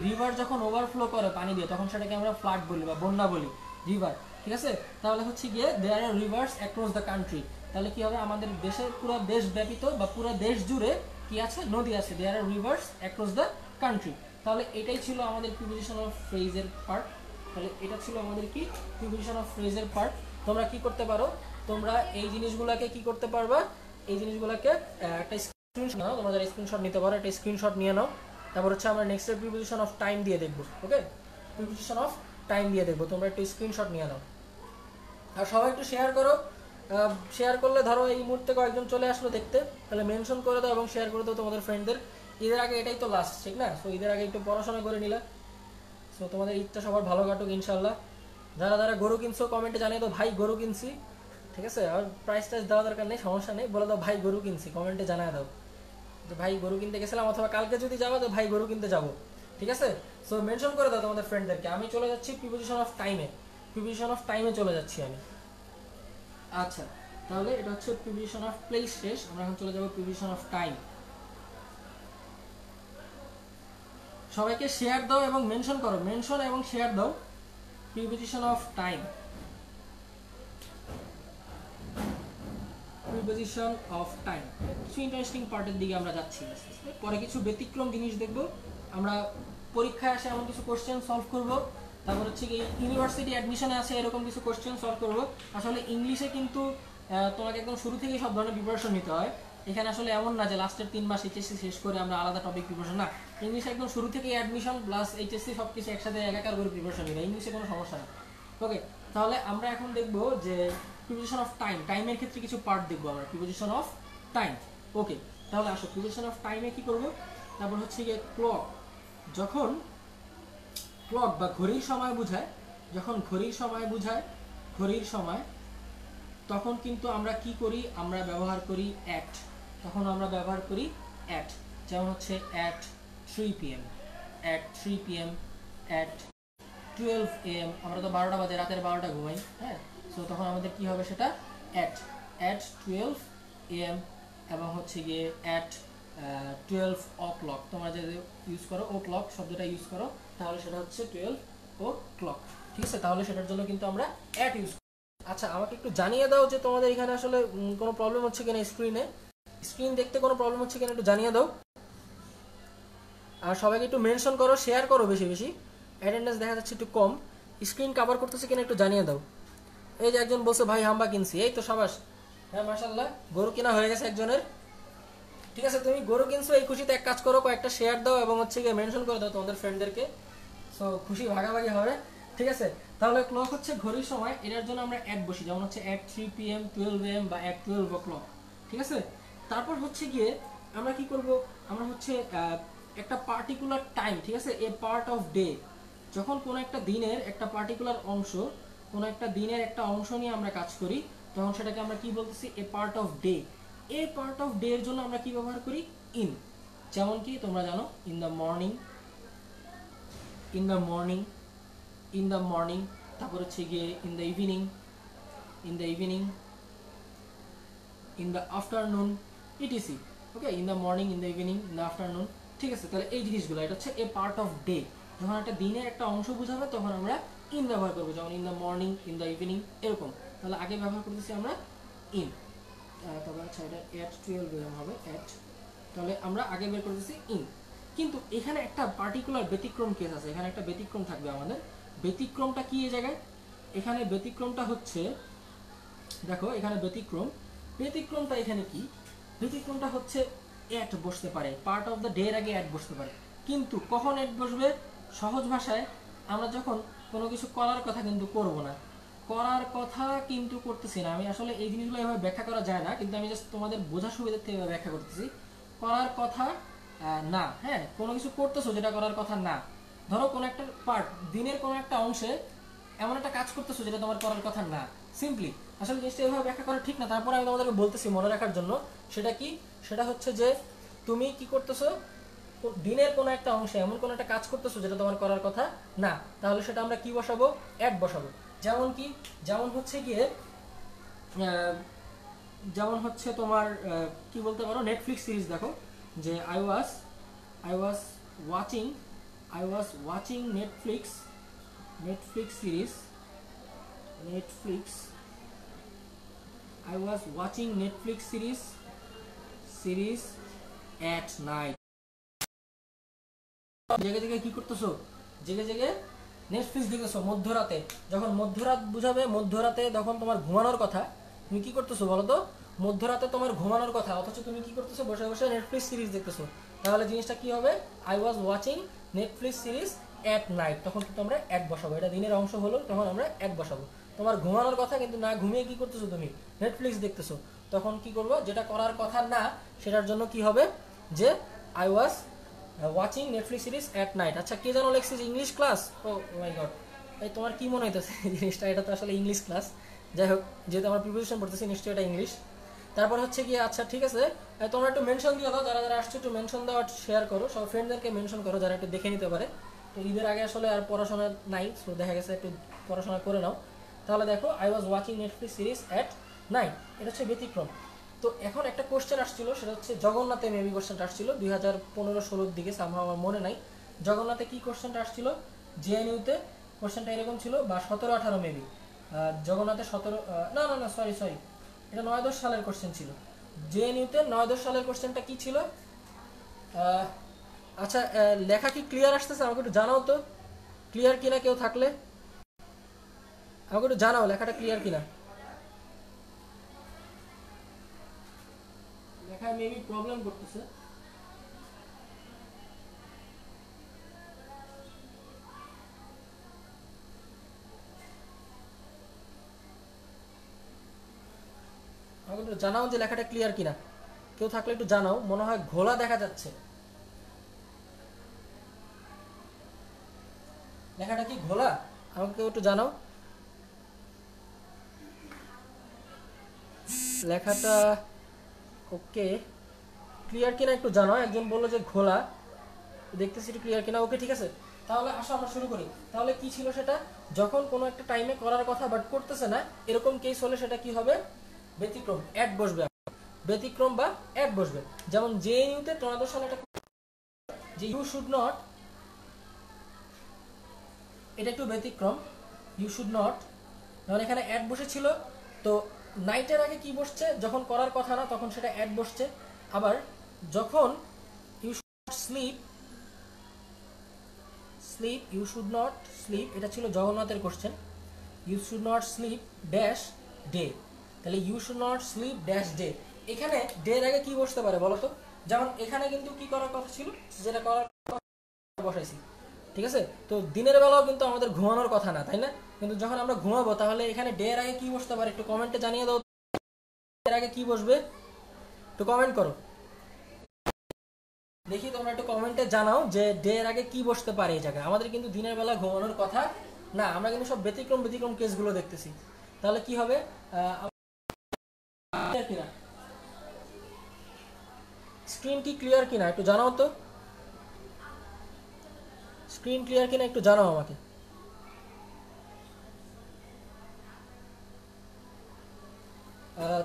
রিভার যখন ওভারফ্লো করে পানি দিয়ে তখন সেটাকে আমরা ফ্লাড বলি বা বন্যা বলি, রিভার, ঠিক আছে, তাহলে হচ্ছে গিয়ে দেয়ার আর রিভার্স অ্যাক্রস দ্য কান্ট্রি, তাহলে কি হবে? আমাদের দেশের পুরো দেশ ব্যাপিত বা পুরো দেশ জুড়ে কি আছে? নদী আছে, দেয়ার আর রিভার্স অ্যাক্রস দ্য কান্ট্রি। তাহলে এটাই ছিল আমাদের প্রিপোজিশন অফ ফ্রেজের পার্ট। তাহলে এটা ছিল আমাদের কি প্রিপোজিশন অফ ফ্রেজের পার্ট। তোমরা কি করতে পারো? তোমরা এই জিনিসগুলোকে কি করতে পারবা? এই জিনিসগুলোকে একটা স্ক্রিনশট নাও, তোমরা যারা স্ক্রিনশট নিতে পারো একটা স্ক্রিনশট নিয়ে নাও। তারপর হচ্ছে আমরা নেক্সটের প্রিপোজিশন অফ টাইম দিয়ে দেখবো। ওকে, প্রিপোজিশন অফ টাইম দিয়ে দেখবো, তোমরা একটু স্ক্রিনশট নিয়ে নাও আর সবাই একটু শেয়ার করো। শেয়ার করলে ধরো এই মুহূর্তে কয়েকজন চলে আসলো দেখতে, তাহলে মেনশন করে দাও এবং শেয়ার করে দাও তোমাদের ফ্রেন্ডদের। ঈদের আগে এটাই তো লাস্ট, ঠিক না? সো ঈদের আগে একটু পড়াশোনা করে নিলা। সো তোমাদের ঈদটা সবার ভালো কাটুক ইনশাল্লাহ। যারা যারা গরু কিনছো কমেন্টে জানিয়ে দাও ভাই গরু কিনছি, ঠিক আছে, আর প্রাইস টাইস দেওয়া দরকার নেই, সমস্যা নেই, বলে দাও ভাই গরু কিনছি, কমেন্টে জানিয়ে দাও যে ভাই গরু কিনতে গেছিলাম, অথবা কালকে যদি যাবো তো ভাই গরু কিনতে যাবো, ঠিক আছে। সো মেনশন করে দাও তোমাদের ফ্রেন্ডদেরকে। আমি চলে যাচ্ছি প্রিপোজিশন অফ টাইমে, প্রিপোজিশন অফ টাইমে চলে যাচ্ছি আমি। আচ্ছা, তাহলে এটা হচ্ছে প্রিপোজিশন অফ প্লেস শেষ, আমরা এখন চলে যাবো প্রিপোজিশন অফ টাইম। সবাইকে শেয়ার দাও এবং মেনশন করো, মেনশন এবং শেয়ার দাও preposition of time, preposition of time. কিছু ইন্টারেস্টিং পার্টের দিকে আমরা যাচ্ছি, পরে কিছু ব্যতিক্রম জিনিস দেখব আমরা, পরীক্ষায় আসে এমন কিছু কোশ্চেন সলভ করব, তারপর হচ্ছে কি ইউনিভার্সিটি অ্যাডমিশনে আছে এরকম কিছু কোশ্চেন সলভ করব। আসলে ইংলিশে কিন্তু তোমাকে একদম শুরু থেকেই সব ধরনের প্রিপারেশন নিতে হয়, এখানে আসলে এমন না যে লাস্টের 3 মাস এইচএসসি শেষ করে আমরা আলাদা টপিক প্রিপারেশন, না, ইংলিশে একদম শুরু থেকেই অ্যাডমিশন প্লাস এইচএসসি সব কিছু একসাথে একাকার করে প্রিপারেশন নিবে, ইংলিশে কোনো সমস্যা না। ওকে, তাহলে আমরা এখন দেখব যে প্রিপোজিশন অফ টাইম, টাইমের ক্ষেত্রে কিছু পার্ট দেখবো আমরা, প্রিপোজিশন অফ টাইম। ওকে, তাহলে আসো প্রিপোজিশন অফ টাইমে কি করব? তারপর হচ্ছে গিয়ে ক্লক, যখন ক্লক বা ঘড়ির সময় বোঝায়, যখন ঘড়ির সময় বোঝায়, ঘড়ির সময়, তখন কিন্তু আমরা কি করি? আমরা ব্যবহার করি অ্যাট, তখন আমরা ব্যবহার করি অ্যাট, যেমন হচ্ছে at 3 PM, at 3 PM, at 12 AM, আমরা তো 12টা বাজে, রাতের 12টা ঘুমাই, হ্যাঁ, সো তখন আমাদের কি হবে? সেটা অ্যাট 12 AM, এবং হচ্ছে গিয়ে অ্যাট 12 o'clock, তোমরা যদি ইউজ করো ও ক্লক শব্দটা ইউজ করো তাহলে সেটা হচ্ছে 12 o'clock, ঠিক আছে, তাহলে সেটার জন্য কিন্তু আমরা অ্যাট ইউজ। আচ্ছা, আমাকে একটু জানিয়ে দাও যে তোমাদের এখানে আসলে কোনো প্রবলেম হচ্ছে কিনা, স্ক্রিন দেখতে কোনো প্রবলেম হচ্ছে কিনা একটু জানিয়ে দাও। আর সবাইকে একটু মেনশন করো, শেয়ার করো বেশি বেশি, অ্যাটেন্ডেন্স দেখা যাচ্ছে একটু কম, স্ক্রিন কভার করতেছে কিনা একটু জানিয়ে দাও। এই যে একজন বলছে ভাই হাম্বা কিনছি, এই তো সাবাস, হ্যাঁ মাশাআল্লাহ, গরু কিনা হয়ে গেছে একজনের, ঠিক আছে, তুমি গরু কিনছো এই খুশিতে এক কাজ করো, কয়েকটা শেয়ার দাও এবং হচ্ছে গিয়ে মেনশন করে দাও তোমাদের ফ্রেন্ডদেরকে, সো খুশি ভাগাভাগি হবে, ঠিক আছে। তাহলে ক্লক হচ্ছে ঘড়ির সময়, এটার জন্য আমরা অ্যাট বসি, যেমন হচ্ছে অ্যাট 3 PM, 12 AM বা অ্যাট 12 o'clock, ঠিক আছে। তারপর হচ্ছে গিয়ে আমরা কি করব? আমরা হচ্ছে একটা পার্টিকুলার টাইম, ঠিক আছে, এ পার্ট অফ ডে, যখন কোনো একটা দিনের একটা পার্টিকুলার অংশ, কোনো একটা দিনের একটা অংশ নিয়ে আমরা কাজ করি, তখন সেটাকে আমরা কি বলতেছি, a part of day. A part of day এর জন্য আমরা কি ব্যবহার করি, ইন। যেমন কি তোমরা জানো, in the morning, in the morning, in the morning, তারপর হচ্ছে গিয়ে in the evening, in the evening, in the afternoon, etc. Okay, in the morning, in the evening, in the afternoon, ঠিক আছে। তাহলে এই জিনিসগুলো, এটা হচ্ছে এ পার্ট অফ ডে। যখন একটা দিনের একটা অংশ বোঝাবে তখন আমরা ইন ব্যবহার করবো, যেমন in the morning, in the evening, এরকম। তাহলে আগে ব্যবহার করতেছি আমরা ইন। তবে আচ্ছা, এটা অ্যাট 12 এরকম হবে, অ্যাট। তাহলে আমরা আগে বের করতেছি ইন। কিন্তু এখানে একটা পার্টিকুলার ব্যতিক্রম কেস আছে, এখানে একটা ব্যতিক্রম থাকবে আমাদের। ব্যতিক্রমটা কি এই জায়গায়? এখানে ব্যতিক্রমটা হচ্ছে, দেখো এখানে ব্যতিক্রমটা এখানে কি? ব্যতিক্রমটা হচ্ছে অ্যাট বসতে পারে, পার্ট অফ দ্য ডে এর আগে অ্যাট বসতে পারে। কিন্তু কখন অ্যাট বসবে? সহজ ভাষায় আমরা যখন কোনো কিছু করার কথা কিন্তু করব না, করার কথা কিন্তু করতেছি না। আমি আসলে এই জিনিসগুলো এভাবে ব্যাখ্যা করা যায় না, কিন্তু আমি জাস্ট তোমাদের বোঝার সুবিধার্থে এভাবে ব্যাখ্যা করতেছি। করার কথা না, হ্যাঁ, কোনো কিছু করতেছো যেটা করার কথা না। ধরো কোনো একটা পার্ট, দিনের কোনো একটা অংশে এমন একটা কাজ করতেছো যেটা তোমার করার কথা না। সিম্পলি আসলে জিনিসটা এভাবে ব্যাখ্যা করা ঠিক না, তারপরে আমি তোমাদেরকে বলতেছি মনে রাখার জন্য। সেটা কি? সেটা হচ্ছে যে তুমি কি করতেছো, দিনের কোনো একটা অংশে এমন কোনো একটা কাজ করতেছো যেটা তোমার করার কথা না, তাহলে সেটা আমরা কি বসাবো? অ্যাট বসাবো। যেমন কি? যেমন হচ্ছে গিয়ে যেমন হচ্ছে তোমার কি বলতে পারো, নেটফ্লিক্স সিরিজ দেখো, যে I was watching Netflix series, I was watching Netflix series at night. জেগে জেগে কি করতেছো? জেগে জেগে নেটফ্লিক্স দেখতেছো মধ্যরাতে। যখন মধ্যরাত বুঝাবে, মধ্যরাতে যখন তোমার ঘুমানোর কথা, তুমি কি করতেছো বলো তো? মধ্যরাতে তোমার ঘুমানোর কথা, অথচ তুমি কি করতেছো? বসে বসে নেটফ্লিক্স সিরিজ দেখতেছো। তাহলে জিনিসটা কি হবে? I was watching Netflix series at night. তখন কিন্তু আমরা এক বসাবো, এটা দিনের অংশ হলো, তখন আমরা এক বসাবো। তোমার ঘুমানোর কথা, কিন্তু না ঘুমিয়ে কি করতেছো? তুমি নেটফ্লিক্স দেখতেছো। তখন কি করবো? যেটা করার কথা না সেটার জন্য কি হবে? যে I was watching Netflix series at night. আচ্ছা, কে যেন লেখছিস ইংলিশ ক্লাস? ও মাই গড, এই তোমার কি মনে হইতেছে জিনিসটা? এটা তো আসলে ইংলিশ ক্লাস। যাই হোক, যেহেতু আমরা প্রিপারেশন পড়তেছি, নিশ্চয়ই এটা ইংলিশ। তারপর হচ্ছে কি, আচ্ছা ঠিক আছে, তোমরা একটু মেনশন দিয়ে দাও, যারা যারা আসছো একটু মেনশন দাও, শেয়ার করো, সব ফ্রেন্ডদেরকে মেনশন করো যারা একটু দেখে নিতে পারে। তো ঈদের আগে আসলে আর পড়াশোনা নাই, সো দেখা গেছে একটু পড়াশোনা করে নাও। তাহলে দেখো, I was watching Netflix series at night, এটা হচ্ছে ব্যতিক্রম। তো এখন একটা কোশ্চেন আসছিল, সেটা হচ্ছে জগন্নাথে মেবি কোশ্চেনটা আসছিল 2015-16 দিকে, সামহাও আমার মনে নাই। জগন্নাথে কি কোশ্চেনটা আসছিল? জেএনইউতে কোশ্চেনটা এরকম ছিল, বা 17-18 মেবি। জগন্নাথে 17, না না না, সরি, এটা 9-10 সালের কোশ্চেন ছিল। জেএনইউতে 9-10 সালের কোশ্চেনটা কি ছিল? আচ্ছা, লেখা কি ক্লিয়ার আসতেছে? আমাকে একটু জানাও তো, ক্লিয়ার কিনা, কেউ থাকলে আমাকে একটু জানাও লেখাটা ক্লিয়ার কিনা। লেখায় মেবি প্রবলেম করতেছে। আমাকে একটু জানাও যে লেখাটা ক্লিয়ার কিনা, কেউ থাকলে একটু জানাও। মনে হয় ঘোলা দেখা যাচ্ছে, লেখাটা কি ঘোলা? আমাকে কেউ একটু জানাও লেখাটা ওকে ক্লিয়ার কিনা, একটু জানাও। একজন বললো যে ঘোলা, দেখতেছি একটু ক্লিয়ার কিনা। ওকে, ঠিক আছে, তাহলে আসো আমরা শুরু করি। তাহলে কি ছিল সেটা? যখন কোনো একটা টাইমে করার কথা বাট করতেছে না, এরকম কেস হলে সেটা কি হবে? ব্যতিক্রম, অ্যাড বসবে। ব্যতিক্রম বা অ্যাড বসবে। যেমন জেএনইউতে 13 সালে একটা, যে ইউ শুড নট, এটা একটু ব্যতিক্রম, ইউ শুড নট, যেমন এখানে অ্যাড বসেছিল। তো নাইটের আগে কি বসছে? যখন করার কথা না তখন সেটা অ্যাড বসছে। আবার যখন you should sleep, you should not sleep, এটা ছিল জগন্নাথের question. You should not sleep dash day, তাহলে you should not sleep dash day, এখানে ডে এর আগে কি বসতে পারে বলো তো? যেমন এখানে কিন্তু কি করার কথা ছিল, যেটা করার কথা বসাইছি, ঠিক আছে। তো দিনের বেলাও কিন্তু আমাদের ঘুমানোর কথা না, তাই না? কিন্তু যখন আমরা ঘুমাবো, তাহলে এখানে ডে এর আগে কি বসতে পারে? একটু কমেন্টে জানিয়ে দাও, এর আগে কি বসবে, একটু কমেন্ট করো। দেখি তোমরা একটু কমেন্টে জানাও যে ডে এর আগে কি বসতে পারে এই জায়গায়। আমাদের কিন্তু দিনের বেলা ঘুমানোর কথা না, আমরা কিন্তু সব ব্যতিক্রম ব্যতিক্রম কেসগুলো দেখতেছি। তাহলে কি হবে? কিনা স্ক্রিন কি ক্লিয়ার কিনা একটু জানাও তো, স্ক্রিন ক্লিয়ার কিনা একটু জানাও আমাকে।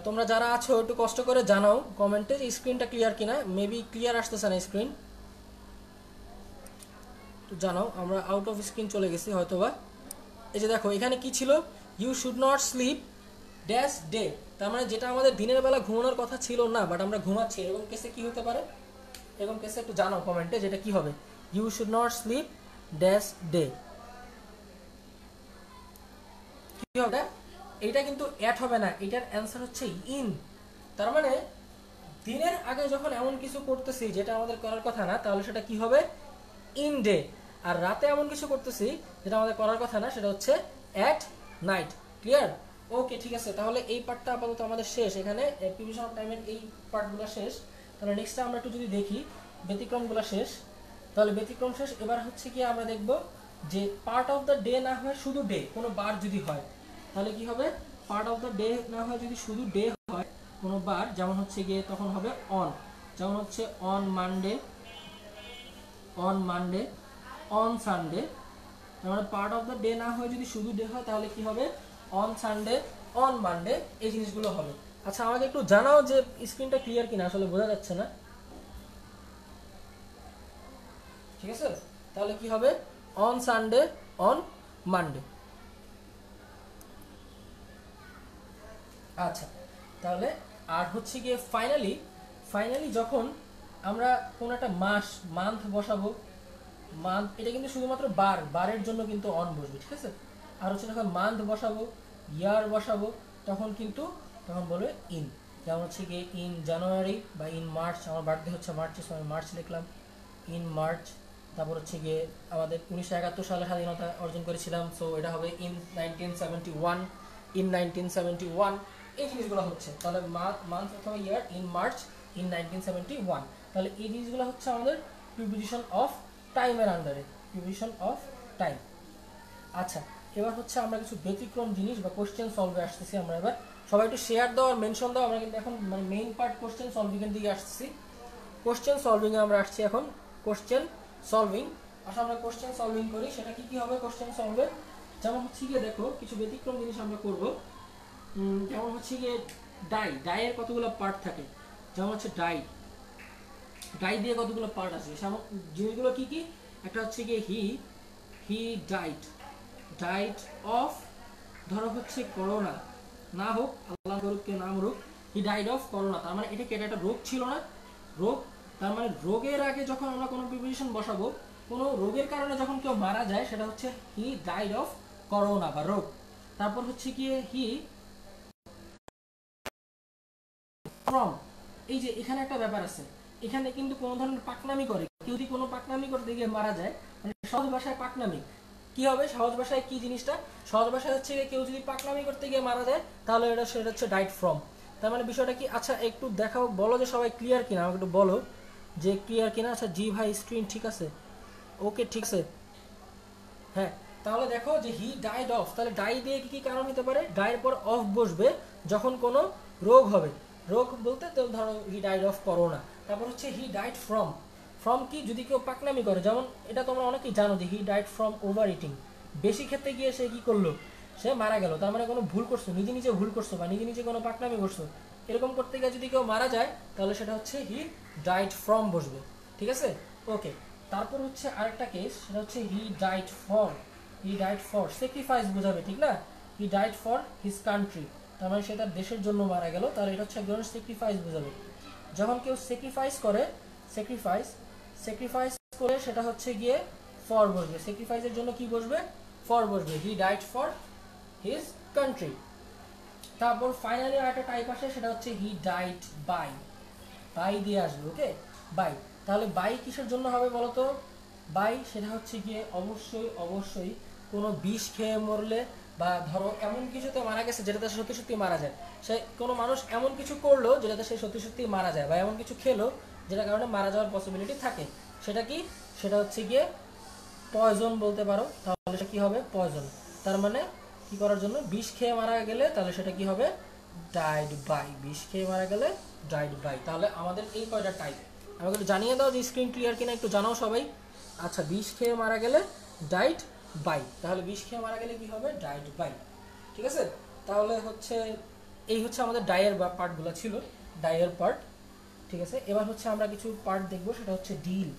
তোমরা যারা আছো একটু কষ্ট করে জানাও কমেন্টে যে স্ক্রিনটা ক্লিয়ার কিনা। মেবি ক্লিয়ার আসতেছে না স্ক্রিন, একটু জানাও। আমরা আউট অফ স্ক্রিন চলে গেছি হয়তোবা। এই যে দেখো এখানে কি ছিল, you should not sleep dash day, তার মানে যেটা আমাদের দিনের বেলা ঘুমানোর কথা ছিল না বাট আমরা ঘুমাচ্ছি, এরকম কেসে কি হতে পারে? এরকম কেসে একটু জানাও কমেন্টে যেটা কি হবে। You should not sleep dash day, কি হবে? এইটা কিন্তু অ্যাট হবে না, এটার অ্যান্সার হচ্ছে ইন। তার মানে দিনের আগে যখন এমন কিছু করতেছি যেটা আমাদের করার কথা না, তাহলে সেটা কি হবে? In day. আর রাতে এমন কিছু করতেছি যেটা আমাদের করার কথা না, সেটা হচ্ছে অ্যাট নাইট। ক্লিয়ার? ওকে, ঠিক আছে। তাহলে এই পার্টটা আপাতত আমাদের শেষ, এখানে প্রিভিশন অফ টাইমের এই পার্টগুলো শেষ। তাহলে নেক্সটে আমরা একটু যদি দেখি ব্যতিক্রমগুলো শেষ, তাহলে ব্যতিক্রম শেষ। এবার হচ্ছে কি আমরা দেখব যে পার্ট অফ দ্য ডে না হয় শুধু ডে, কোনো বার যদি হয় তাহলে কি হবে? পার্ট অফ দ্য ডে না হয় যদি শুধু ডে হয় কোনো বার, যেমন হচ্ছে গিয়ে তখন হবে অন, যেমন হচ্ছে on Monday, on Monday, on Sunday. তার মানে পার্ট অফ দ্য ডে না হয় যদি শুধু ডে হয় তাহলে কি হবে? অন সানডে, অন মানডে, এই জিনিসগুলো হবে। আচ্ছা আমাকে একটু জানাও যে স্ক্রিনটা ক্লিয়ার কিনা, আসলে বোঝা যাচ্ছে না। ঠিক আছে, তাহলে কি হবে? On Sunday, on Monday. আচ্ছা তাহলে আর হচ্ছে গিয়ে ফাইনালি যখন আমরা কোন একটা মাস মান্থ বসাবো, মান্থ এটা কিন্তু শুধুমাত্র বারের জন্য কিন্তু অন বসবে, ঠিক আছে। আর হচ্ছে যখন মান্থ বসাবো, ইয়ার বসাবো, তখন কিন্তু তখন বলবে ইন। যেমন হচ্ছে গিয়ে ইন জানুয়ারি বা ইন মার্চ, আমার বার্থডে হচ্ছে মার্চে, আমি মার্চ লিখলাম, ইন মার্চ। তারপর হচ্ছে গিয়ে আমাদের 1971 সালে স্বাধীনতা অর্জন করেছিলাম, সো এটা হবে ইন 1971, ইন 1971। এই জিনিসগুলো হচ্ছে তাহলে মান্থ অথবা ইয়ার ইন মার্চ, ইন 1971। তাহলে এই জিনিসগুলো হচ্ছে আমাদের প্রিপোজিশন অফ টাইমের আন্ডারে, প্রিপোজিশন অফ টাইম। আচ্ছা এবার হচ্ছে আমরা কিছু ব্যতিক্রম জিনিস বা কোশ্চেন সলভে আসতেছি। আমরা এবার সবাই একটু শেয়ার দাও আর মেনশন দাও। আমরা কিন্তু এখন মানে মেইন পার্ট কোশ্চেন সলভিং এর দিকে আসতেছি। কোশ্চেন সলভিং এ আমরা আসছি এখন। কোশ্চেন সলভিং, আসলে আমরা কোশ্চেন সলভিং করি, সেটা কি কি হবে কোশ্চেন সলভে? যেমন হচ্ছে গিয়ে দেখো কিছু ব্যতিক্রম জিনিস আমরা করব। যেমন হচ্ছে গিয়ে ডাইয়ের কতগুলো পার্ট থাকে, যেমন হচ্ছে ডাই দিয়ে কতগুলো পার্ট আছে, সেমন জিনিসগুলো কি কি? একটা হচ্ছে গিয়ে হি ডাইট অফ, ধরো হচ্ছে করোনা, না হোক আল্লাহ করুক কে নাম রোগ, হি ডাইড অফ করোনা। তার মানে এটা কি একটা রোগ ছিল না? রোগ। তার মানে রোগের আগে যখন আমরা কোনো প্রিপোজিশন বসাবো, কোনো রোগের কারণে যখন কেউ মারা যায়, সেটা হচ্ছে হি ডাইড অফ করোনা বা রোগ। তারপর হচ্ছে গিয়ে হি ফ্রম, এই যে এখানে একটা ব্যাপার আছে, এখানে কিন্তু কোনো ধরনের পাকনামি করে কেউ, যদি কোনো পাকনামি করতে গিয়ে মারা যায়, মানে সহজ ভাষায় পাকনামি কি হবে? সহজ ভাষায় কি জিনিসটা? সহজ ভাষায় হচ্ছে কেউ যদি পাকনামি করতে গিয়ে মারা যায় তাহলে সেটা হচ্ছে ডাইট ফ্রম। তার মানে বিষয়টা কি? আচ্ছা একটু দেখাও, বলো যে সবাই ক্লিয়ার কিনা, আমাকে একটু বলো যে ক্লিয়ার কিনা। আচ্ছা জি ভাই স্ক্রিন ঠিক আছে, ওকে ঠিক আছে। হ্যাঁ তাহলে দেখো যে হি ডাইড অফ, তাহলে ডাই দিয়ে কি কি কারণ হতে পারে? ডাইয়ের পর অফ বসবে যখন কোনো রোগ হবে, রোগ বলতে তো ধরো হি ডাইড অফ করোনা। তারপর হচ্ছে হি ডাইড ফ্রম, ফ্রম কি? যদি কেউ পাকনামি করে, যেমন এটা তোমরা অনেকেই জানো যে he died from over eating, বেশি খেতে গিয়ে সে কি করলো? সে মারা গেল। তার মানে কোনো ভুল করছো, নিজে নিজে ভুল করছো বা নিজে নিজে কোনো পাকনামি করছো, এরকম করতে গিয়ে যদি কেউ মারা যায় তাহলে সেটা হচ্ছে হি ডাইড ফ্রম বসবে, ঠিক আছে। ওকে, তারপর হচ্ছে আরেকটা কেস, সেটা হচ্ছে হি ডাইড ফর স্যাক্রিফাইস বোঝাবে, ঠিক না? He died for his country, তার মানে সে তার দেশের জন্য মারা গেল, তাহলে এটা হচ্ছে একজনের স্যাক্রিফাইস বোঝাবে। যখন কেউ স্যাক্রিফাইস করে, স্যাক্রিফাইস করে সেটা হচ্ছে গিয়ে ফর বসবে, স্যাক্রিফাইসের জন্য কি বসবে? ফর বসবে, he died for his country. তারপর ফাইনালি আরেকটা টাইপ আসে, সেটা হচ্ছে হি ডাইড বাই দিয়ে আসবে, ওকে বাই। তাহলে বাই কিসের জন্য হবে বলো তো? বাই সেটা হচ্ছে গিয়ে অবশ্যই কোনো বিষ খেয়ে মরলে, বা ধরো এমন কিছুতে মারা গেছে যেটাতে সত্যি মারা যায়, সে কোনো মানুষ এমন কিছু করলো যেটাতে সে সত্যি মারা যায়, বা এমন কিছু খেলো যেটা কারণে মারা যাওয়ার পসিবিলিটি থাকে। সেটা কি? সেটা হচ্ছে গিয়ে পয়জন বলতে পারো। তাহলে সেটা কি হবে? পয়জন। তার মানে কি করার জন্য? বিষ খেয়ে মারা গেলে তাহলে সেটা কি হবে? Died by. বিষ খেয়ে মারা গেলে ডাইড বাই। তাহলে আমাদের এই কয়টা টাইপ আমাকে একটু জানিয়ে দাও যে স্ক্রিন ক্লিয়ার কিনা, একটু জানাও সবাই। আচ্ছা, বিষ খেয়ে মারা গেলে ডাইড বাই। তাহলে বিষ খেয়ে মারা গেলে কি হবে? Died by. ঠিক আছে? তাহলে হচ্ছে এই হচ্ছে আমাদের ডাইয়ের পার্টগুলো ছিল, ডাইয়ের পার্ট। ঠিক আছে, এবার হচ্ছে আমরা কিছু পার্ট দেখবো, সেটা হচ্ছে ডিল।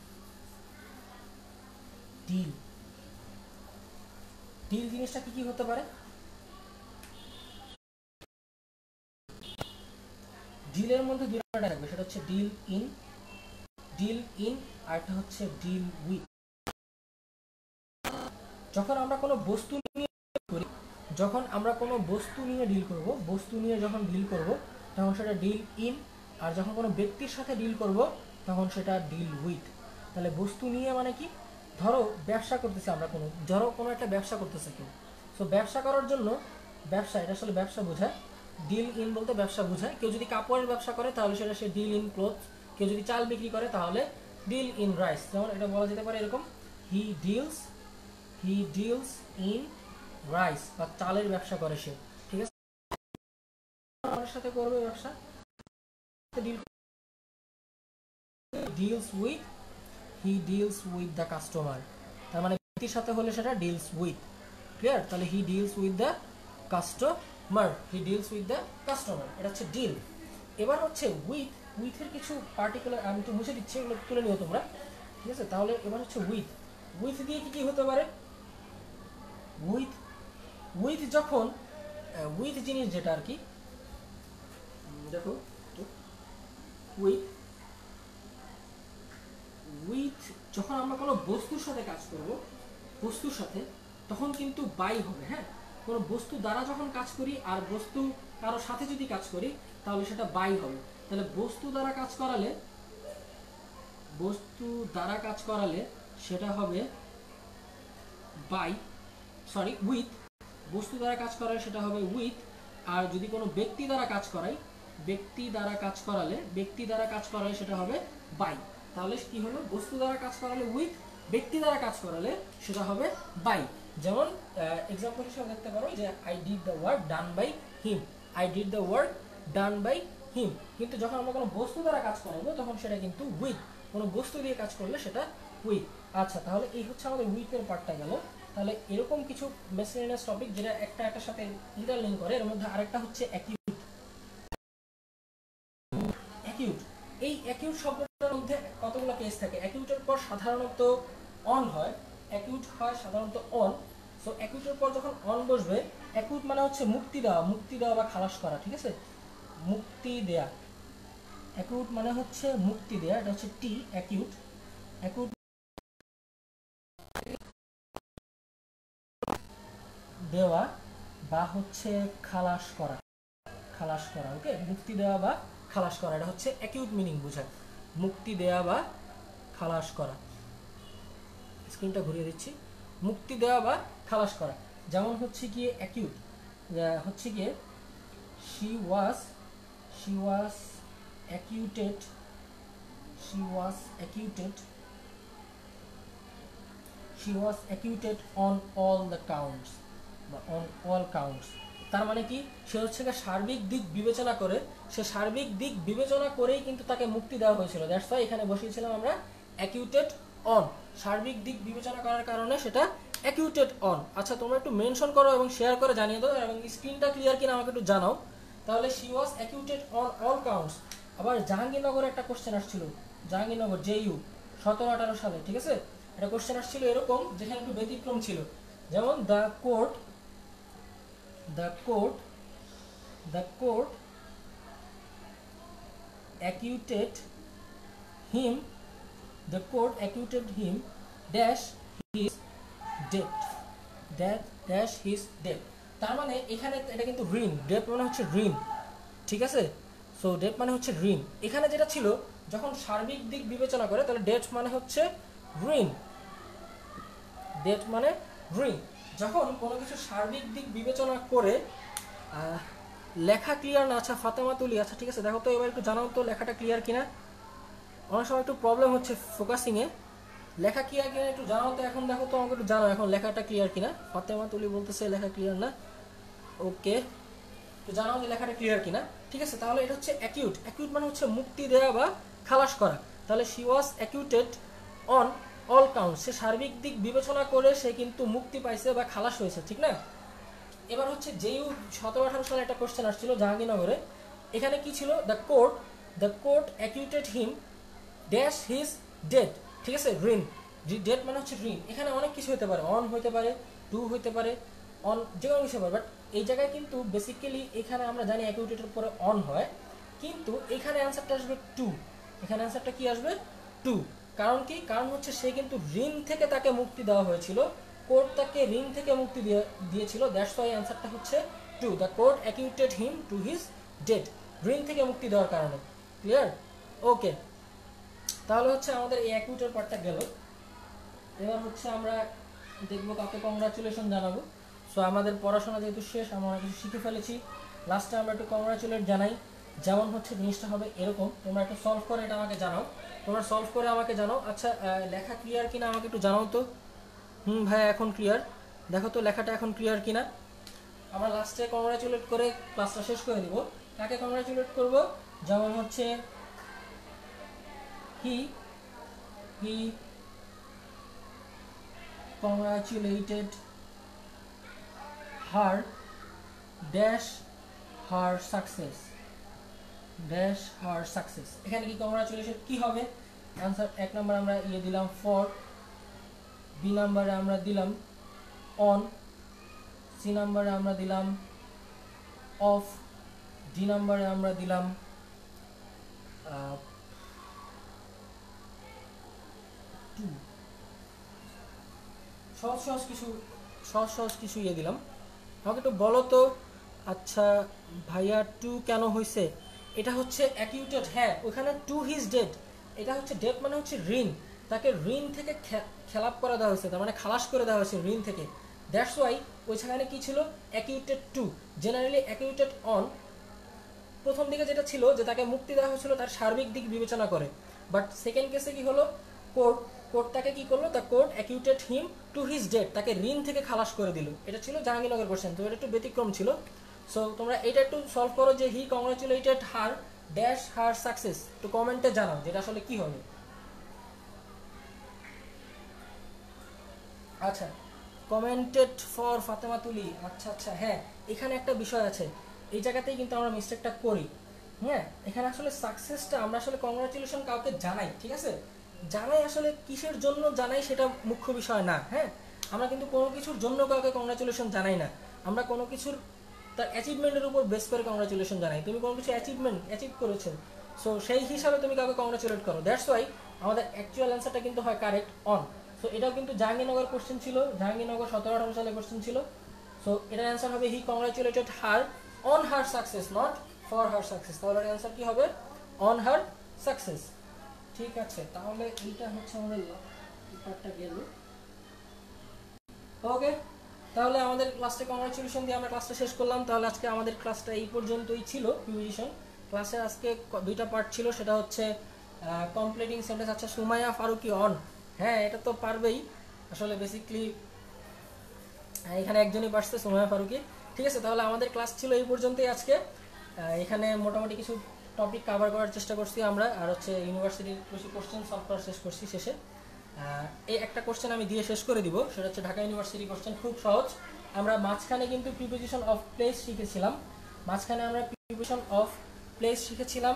ডিল ডিল জিনিসটা কি কি হতে পারে? ডিলের মধ্যে দুটো থাকবে, সেটা হচ্ছে ডিল ইন, আর একটা হচ্ছে ডিল উইথ। যখন আমরা কোনো বস্তু নিয়ে করি, যখন আমরা কোনো বস্তু নিয়ে ডিল করব, বস্তু নিয়ে যখন ডিল করব তখন সেটা ডিল ইন, আর যখন কোনো ব্যক্তির সাথে ডিল করব তখন সেটা ডিল উইথ। তাহলে বস্তু নিয়ে মানে কি? ধরো ব্যবসা করতেছে আমরা, ধরো কোনো একটা ব্যবসা করতেছে কেউ। সো ব্যবসা করার জন্য, ব্যবসা, এটা আসলে ব্যবসা বোঝায়। ডিল ইন বলতে ব্যবসা বোঝায়। কেউ যদি কাপড়ের ব্যবসা করে তাহলে সেটা সে ডিল ইন ক্লোথ। কেউ যদি চাল বিক্রি করে তাহলে ডিল ইন রাইস। যেমন এটা বলা যেতে পারে এরকম, হি ডিলস ইন রাইস, বা চালের ব্যবসা করে সে। ঠিক আছে, আমার সাথে করবে ব্যবসা, deals with, he deals with the customer. তার মানে ব্যক্তির সাথে হলে সেটা ডিলস উইথ। ক্লিয়ার? তাহলে he deals with the customer, এটা হচ্ছে ডিল। এবার হচ্ছে উইথের কিছু পার্টিকুলার আমি একটু মুছে দিচ্ছি, এগুলো তুলে নিও তোমরা। ঠিক আছে, তাহলে এবার হচ্ছে উইথ দিয়ে কি কি হতে পারে? উইথ যখন উইথ জিনিস যেটা আর কি, দেখো উইথ যখন আমরা কোনো বস্তুর সাথে কাজ করব, বস্তুর সাথে, তখন কিন্তু বাই হবে। হ্যাঁ, কোনো বস্তু দ্বারা যখন কাজ করি আর বস্তু কারো সাথে যদি কাজ করি তাহলে সেটা বাই হবে। তাহলে বস্তু দ্বারা কাজ করালে সেটা হবে বাই, সরি উইথ। বস্তু দ্বারা কাজ করালে সেটা হবে উইথ। আর যদি কোনো ব্যক্তি দ্বারা কাজ করালে সেটা হবে বাই। তাহলে কি হলো? বস্তু দ্বারা কাজ করালে উইথ, ব্যক্তি দ্বারা কাজ করালে সেটা হবে বাই। যেমন এক্সাম্পল হিসেবে দেখতে পারো যে I did the work done by him. কিন্তু যখন আমরা কোনো বস্তু দ্বারা কাজ করাবো তখন সেটা কিন্তু উইথ। কোনো বস্তু দিয়ে কাজ করলে সেটা উইথ। আচ্ছা, তাহলে এই হচ্ছে আমাদের উইথের পার্টটা গেল। তাহলে এরকম কিছু মিসেলেনিয়াস টপিক যেটা একটার সাথে ইন্টারলিঙ্ক করে, এর মধ্যে আরেকটা হচ্ছে অ্যাকিউট। এই অ্যাকিউট শব্দটার মধ্যে কতগুলো কেস থাকে? অ্যাকিউটের পর সাধারণত অন হয়, সাধারণত অন। সো অ্যাকিউটের পর যখন অন বসবে, অ্যাকিউট মানে হচ্ছে মুক্তি দেওয়া বা খালাস করা। ঠিক আছে, মুক্তি দেয়া। অ্যাকিউট মানে হচ্ছে মুক্তি দেয়া, এটা হচ্ছে টি, অ্যাকিউট। দেওয়া বা হচ্ছে খালাস করা। ওকে, মুক্তি দেওয়া বা খালাস করা, এটা হচ্ছে অ্যাকিউট মিনিং বোঝায়। মুক্তি দেওয়া বা খালাস করা। স্ক্রিনটা ঘুরিয়ে দিচ্ছি। মুক্তি দেওয়া বা খালাস করা। যেমন হচ্ছে গিয়ে অ্যাকিউট হচ্ছে গিয়ে she was acquitted on all the counts বা on all counts। তার মানে কি? সে হচ্ছে সার্বিক দিক বিবেচনা করেই কিন্তু তাকে মুক্তি দেওয়া হয়েছিল। দ্যাটস ওয়াই এখানে বসিয়েছিলাম আমরা অ্যাকিউটেড অন। সার্বিক দিক বিবেচনা করার কারণে সেটা অ্যাকিউটেড অন। আচ্ছা, তোমরা একটু মেনশন করো এবং শেয়ার করে জানিয়ে দাও, এবং স্ক্রিনটা ক্লিয়ার কিনা আমাকে একটু জানাও। তাহলে she was acquitted on all counts। আবার জাহাঙ্গীরনগরে একটা কোশ্চেন আসছিল, জাহাঙ্গীরনগর JU 17-18 সালে। ঠিক আছে, একটা কোশ্চেন আসছিল এরকম, যেখানে একটু ব্যতিক্রম ছিল। যেমন the court acquitted him dash his debt। তার মানে এখানে এটা কিন্তু ঋণ, ডেট মানে হচ্ছে ঋণ। ঠিক আছে, সো ডেট মানে হচ্ছে ঋণ। এখানে যেটা ছিল, যখন সার্বিক দিক বিবেচনা করে তাহলে ডেট মানে হচ্ছে ঋণ। যখন কোনো কিছু সার্বিক দিক বিবেচনা করে, লেখা ক্লিয়ার না? আচ্ছা, ফাতেমা তুলি, আচ্ছা ঠিক আছে, দেখো তো এবার একটু জানাও তো লেখাটা ক্লিয়ার কিনা। অনেক সময় একটু প্রবলেম হচ্ছে ফোকাসিংয়ে। লেখা ক্লিয়ার কিনা একটু জানাও তো, এখন দেখো তো আমাকে একটু জানাও এখন লেখাটা ক্লিয়ার কিনা। ফাতেমা তুলি বলতেছে লেখা ক্লিয়ার না, ওকে তো জানাও যে লেখাটা ক্লিয়ার কিনা। ঠিক আছে, তাহলে এটা হচ্ছে অ্যাকিউট। অ্যাকিউট মানে হচ্ছে মুক্তি দেওয়া বা খালাস করা। তাহলে she was acquitted on all count, সে সার্বিক দিক বিবেচনা করে সে কিন্তু মুক্তি পাইছে বা খালাস হয়েছে, ঠিক না? এবার হচ্ছে যেই 1718 সালে একটা কোশ্চেন আসছিল জাহাঙ্গীরনগরে, এখানে কি ছিল, the court acquitted him dash his debt. ঠিক আছে, ঋণ, ডেট মানে হচ্ছে ঋণ। এখানে অনেক কিছু হতে পারে, অন হতে পারে, টু হতে পারে, অন যে কোনো কিছু হতে পারে। বাট এই জায়গায় কিন্তু বেসিক্যালি এখানে আমরা জানি অ্যাকিউটেডের পরে অন হয়, কিন্তু এখানে অ্যান্সারটা আসবে টু। এখানে অ্যান্সারটা কি আসবে, টু। কারণ কি, কারণ হচ্ছে সে কিন্তু ঋণ থেকে তাকে মুক্তি দেওয়া হয়েছিল, কোর্ট তাকে ঋণ থেকে মুক্তি দিয়েছিল, দ্যাটস ওয়াই অ্যান্সারটা হচ্ছে to. The court acquitted him to his debt, ঋণ থেকে মুক্তি দেওয়ার কারণে। ক্লিয়ার? ওকে, তাহলে হচ্ছে আমাদের এই অ্যাকিউটের পার্টটা গেল। এবার হচ্ছে আমরা দেখবো কাকে কংগ্রাচুলেশন জানাবো। সো আমাদের পড়াশোনা যেহেতু শেষ, আমরা কিছু শিখে ফেলেছি, লাস্টে আমরা একটু কংগ্রাচুলেট জানাই। যেমন হচ্ছে জিনিসটা হবে এরকম, তোমরা একটু সলভ করে এটা আমাকে জানাও, তোমরা সলভ করে আমাকে জানাও। আচ্ছা, লেখা ক্লিয়ার কিনা আমাকে একটু জানাও তো। ভাই এখন ক্লিয়ার, দেখো তো লেখাটা এখন ক্লিয়ার কিনা। আমরা লাস্টে কংগ্রাচুলেট করে ক্লাসটা শেষ করে দিব। কাকে কংগ্রাচুলেট করব, যেমন হচ্ছে হি congratulated her dash her success, dash her success। এখানে কি কংগ্রাচুলেশন কি হবে, आंसर এক নাম্বার আমরা ইয়ে দিলাম ফর, বি নাম্বারে আমরা দিলাম অন, সি নাম্বারে আমরা দিলাম অফ, ডি নাম্বারে আমরা দিলাম টু। সহজ কিছু ইয়ে দিলাম। আমাকে একটু বলো তো, আচ্ছা ভাইয়া টু কেন হয়েছে? এটা হচ্ছে অ্যাকিউটেড, হ্যাঁ ওখানে টু হিজ ডেট, এটা হচ্ছে ডেট মানে হচ্ছে ঋণ, তাকে ঋণ থেকে খেলাপ করে দেওয়া হয়েছে, তার মানে খালাস করে দেওয়া হয়েছে ঋণ থেকে। দ্যাটস ওয়াই ওইখানে কি ছিল, acquitted to. Generally acquitted on প্রথম দিকে যেটা ছিল যে তাকে মুক্তি দেওয়া হয়েছিল তার সার্বিক দিক বিবেচনা করে, বাট সেকেন্ড কেসে কি হলো, কোর্ট তাকে কি করলো, the court acquitted him to his debt, তাকে ঋণ থেকে খালাস করে দিল। এটা ছিল জাহাঙ্গীরনগর কোশ্চেন, তো এটা একটু ব্যতিক্রম ছিল। সো তোমরা এটা একটু সলভ করো যে he congratulated her dash her success, একটু কমেন্টে জানাও যেটা আসলে কি হবে। আচ্ছা, কমেন্টেড ফর ফাতেমা তুলি, আচ্ছা হ্যাঁ এখানে একটা বিষয় আছে, এই জায়গাতেই কিন্তু আমরা মিস্টেকটা করি। হ্যাঁ, এখানে আসলে সাকসেসটা আমরা আসলে কংগ্রাচুলেশন কাউকে জানাই, ঠিক আছে, জানাই আসলে কিসের জন্য জানাই সেটা মুখ্য বিষয় না। হ্যাঁ, আমরা কিন্তু কোনো কিছুর জন্য কাউকে কংগ্রাচুলেশন জানাই না, আমরা কোনো কিছুর তার অ্যাচিভমেন্টের উপর বেস করে কংগ্রাচুলেশন জানাই। তুমি কোনো কিছু অ্যাচিভ করেছো, সো সেই হিসাবে তুমি কাউকে কংগ্রাচুলেট করো, দ্যাটস ওয়াই আমাদের অ্যাকচুয়াল অ্যান্সারটা কিন্তু হয় কারেক্ট অন। সো এটাও কিন্তু জাহাঙ্গীরনগর কোশ্চেন ছিল, জাহাঙ্গীরনগর 17-18 সালে কোশ্চেন ছিল। সো এটার অ্যান্সার হবে he congratulated her on her success, not for her success. তাহলে অ্যান্সার কি হবে, অন হার সাকসেস। ঠিক আছে, তাহলে এইটা হচ্ছে আমাদের পার্টটা গেল। ওকে, তাহলে আমাদের ক্লাসটা কংগ্রাচুলেশন দিয়ে আমরা ক্লাসটা শেষ করলাম। তাহলে আজকে আমাদের ক্লাসটা এই পর্যন্তই ছিল। প্রিপোজিশন ক্লাসের আজকে দুইটা পার্ট ছিল, সেটা হচ্ছে কমপ্লিটিং সেন্টেন্স। আচ্ছা, সুমাইয়া ফারুকি অন, হ্যাঁ এটা তো পারবেই আসলে, বেসিকলি এখানে একজনই পারছে, সুমাইয়া ফারুকি। ঠিক আছে, তাহলে আমাদের ক্লাস ছিল এই পর্যন্তই আজকে। এখানে মোটামুটি কিছু টপিক কভার করার চেষ্টা করছি আমরা, আর হচ্ছে ইউনিভার্সিটির কিছু কোশ্চেন সলভ করার চেষ্টা করছি শেষে। এই একটা কোশ্চেন আমি দিয়ে শেষ করে দিব, সেটা হচ্ছে ঢাকা ইউনিভার্সিটি কোশ্চেন, খুব সহজ। আমরা মাঝখানে কিন্তু প্রিপোজিশন অফ প্লেস শিখেছিলাম,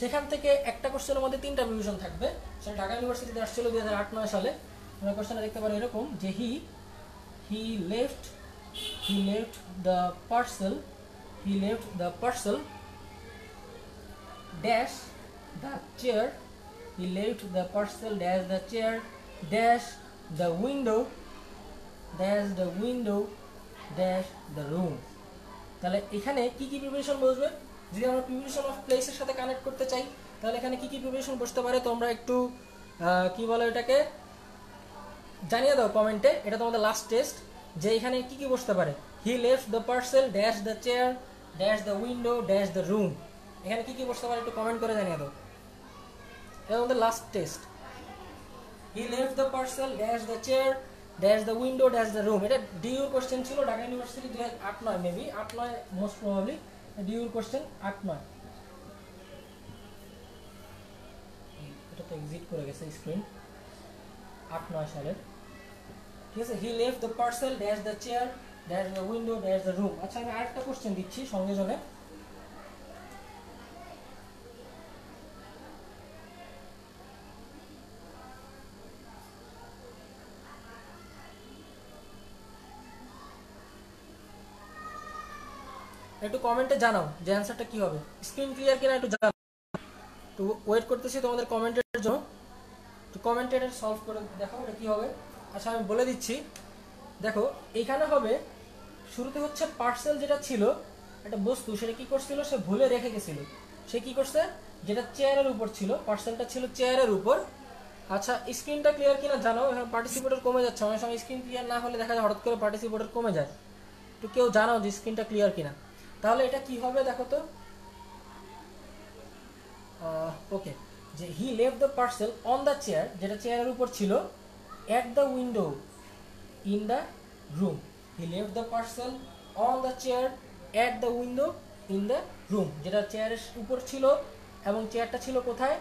সেখান থেকে একটা কোশ্চেনের মধ্যে তিনটা প্রিপোজিশন থাকবে, সেটা ঢাকা ইউনিভার্সিটিতে আসছিল 2008-9 সালে। আমরা কোশ্চেনটা দেখতে পারি এরকম যে he left the parcel dash the chair, he left the parcel dash the chair dash the window dash the room। তাহলে এখানে কি কি প্রিপোজিশন বসবে, যদি আমরা প্রিপোজিশন অফ প্লেসের সাথে কানেক্ট করতে চাই তাহলে এখানে কি কি প্রিপোজিশন বসতে পারে তোমরা একটু কি বলে এটাকে জানিয়ে দাও কমেন্টে। এটা তোমাদের লাস্ট টেস্ট, যে এখানে কি কি বসতে পারে। হি left the parcel dash the chair dash the window dash the room, এখানে কি কি বসতে পারে একটু কমেন্ট করে জানিয়ে দাও। এটা আমাদের last test. He left the parcel dash the chair dash the window dash the room. এটা ডিউর কোশ্চেন ছিল, Dhaka university 2008-9 maybe 8-9 most probably ডিউর কোশ্চেন 8-9। এটা তো এক্সিট করে গেছে স্ক্রিন, 8-9 সালের, ঠিক আছে। হি left the parcel dash the chair dash the window dash the room. আচ্ছা আমি আরেকটা কোশ্চেন দিচ্ছি সঙ্গে সঙ্গে। একটু কমেন্টে জানাও যে অ্যান্সারটা কি হবে, স্ক্রিন ক্লিয়ার কিনা একটু জানাও। তো ওয়েট করতেছি তোমাদের কমেন্টের জন্য, তো কমেন্টে এটা সলভ করে দেখো এটা কি হবে। আচ্ছা আমি বলে দিচ্ছি, দেখো এইখানে হবে শুরুতে হচ্ছে পার্সেল যেটা ছিল একটা বস্তু, সেটা কি করছিল, সে ভুলে রেখে গেছিল। সে কি করছে, যেটা চেয়ারের উপর ছিল, পার্সেলটা ছিল চেয়ারের উপর। আচ্ছা স্ক্রিনটা ক্লিয়ার কিনা জানাও, এখন পার্টিসিপেটর কমে যাচ্ছে, অনেক সময় স্ক্রিন ক্লিয়ার না হলে দেখা যায় হঠাৎ করে পার্টিসিপেটর কমে যায়। তো কেউ জানাও যে স্ক্রিনটা ক্লিয়ার কিনা। তাহলে এটা কি হবে দেখো তো, ওকে, যে হি left the parcel on the chair, যেটা চেয়ারের উপর ছিল, at the window in the room. He left the parcel on the chair at the window in the room, যেটা চেয়ারের উপর ছিল এবং চেয়ারটা ছিল কোথায়,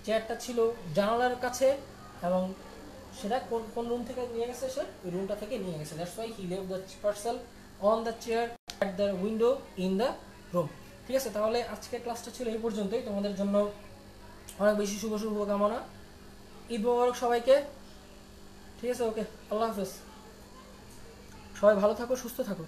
চেয়ারটা ছিল জানালার কাছে, এবং সেটা কোন রুম থেকে নিয়ে গেছে, সে ওই রুমটা থেকে নিয়ে গেছে। That's why he left the parcel on the chair at the window in the room. ঠিক আছে, তাহলে আজকের ক্লাসটা ছিল এই পর্যন্তই। তোমাদের জন্য অনেক বেশি শুভকামনা, ঈদ মোবারক সবাইকে। ঠিক আছে, ওকে, আল্লাহ হাফেজ, সবাই ভালো থাকো, সুস্থ থাকো।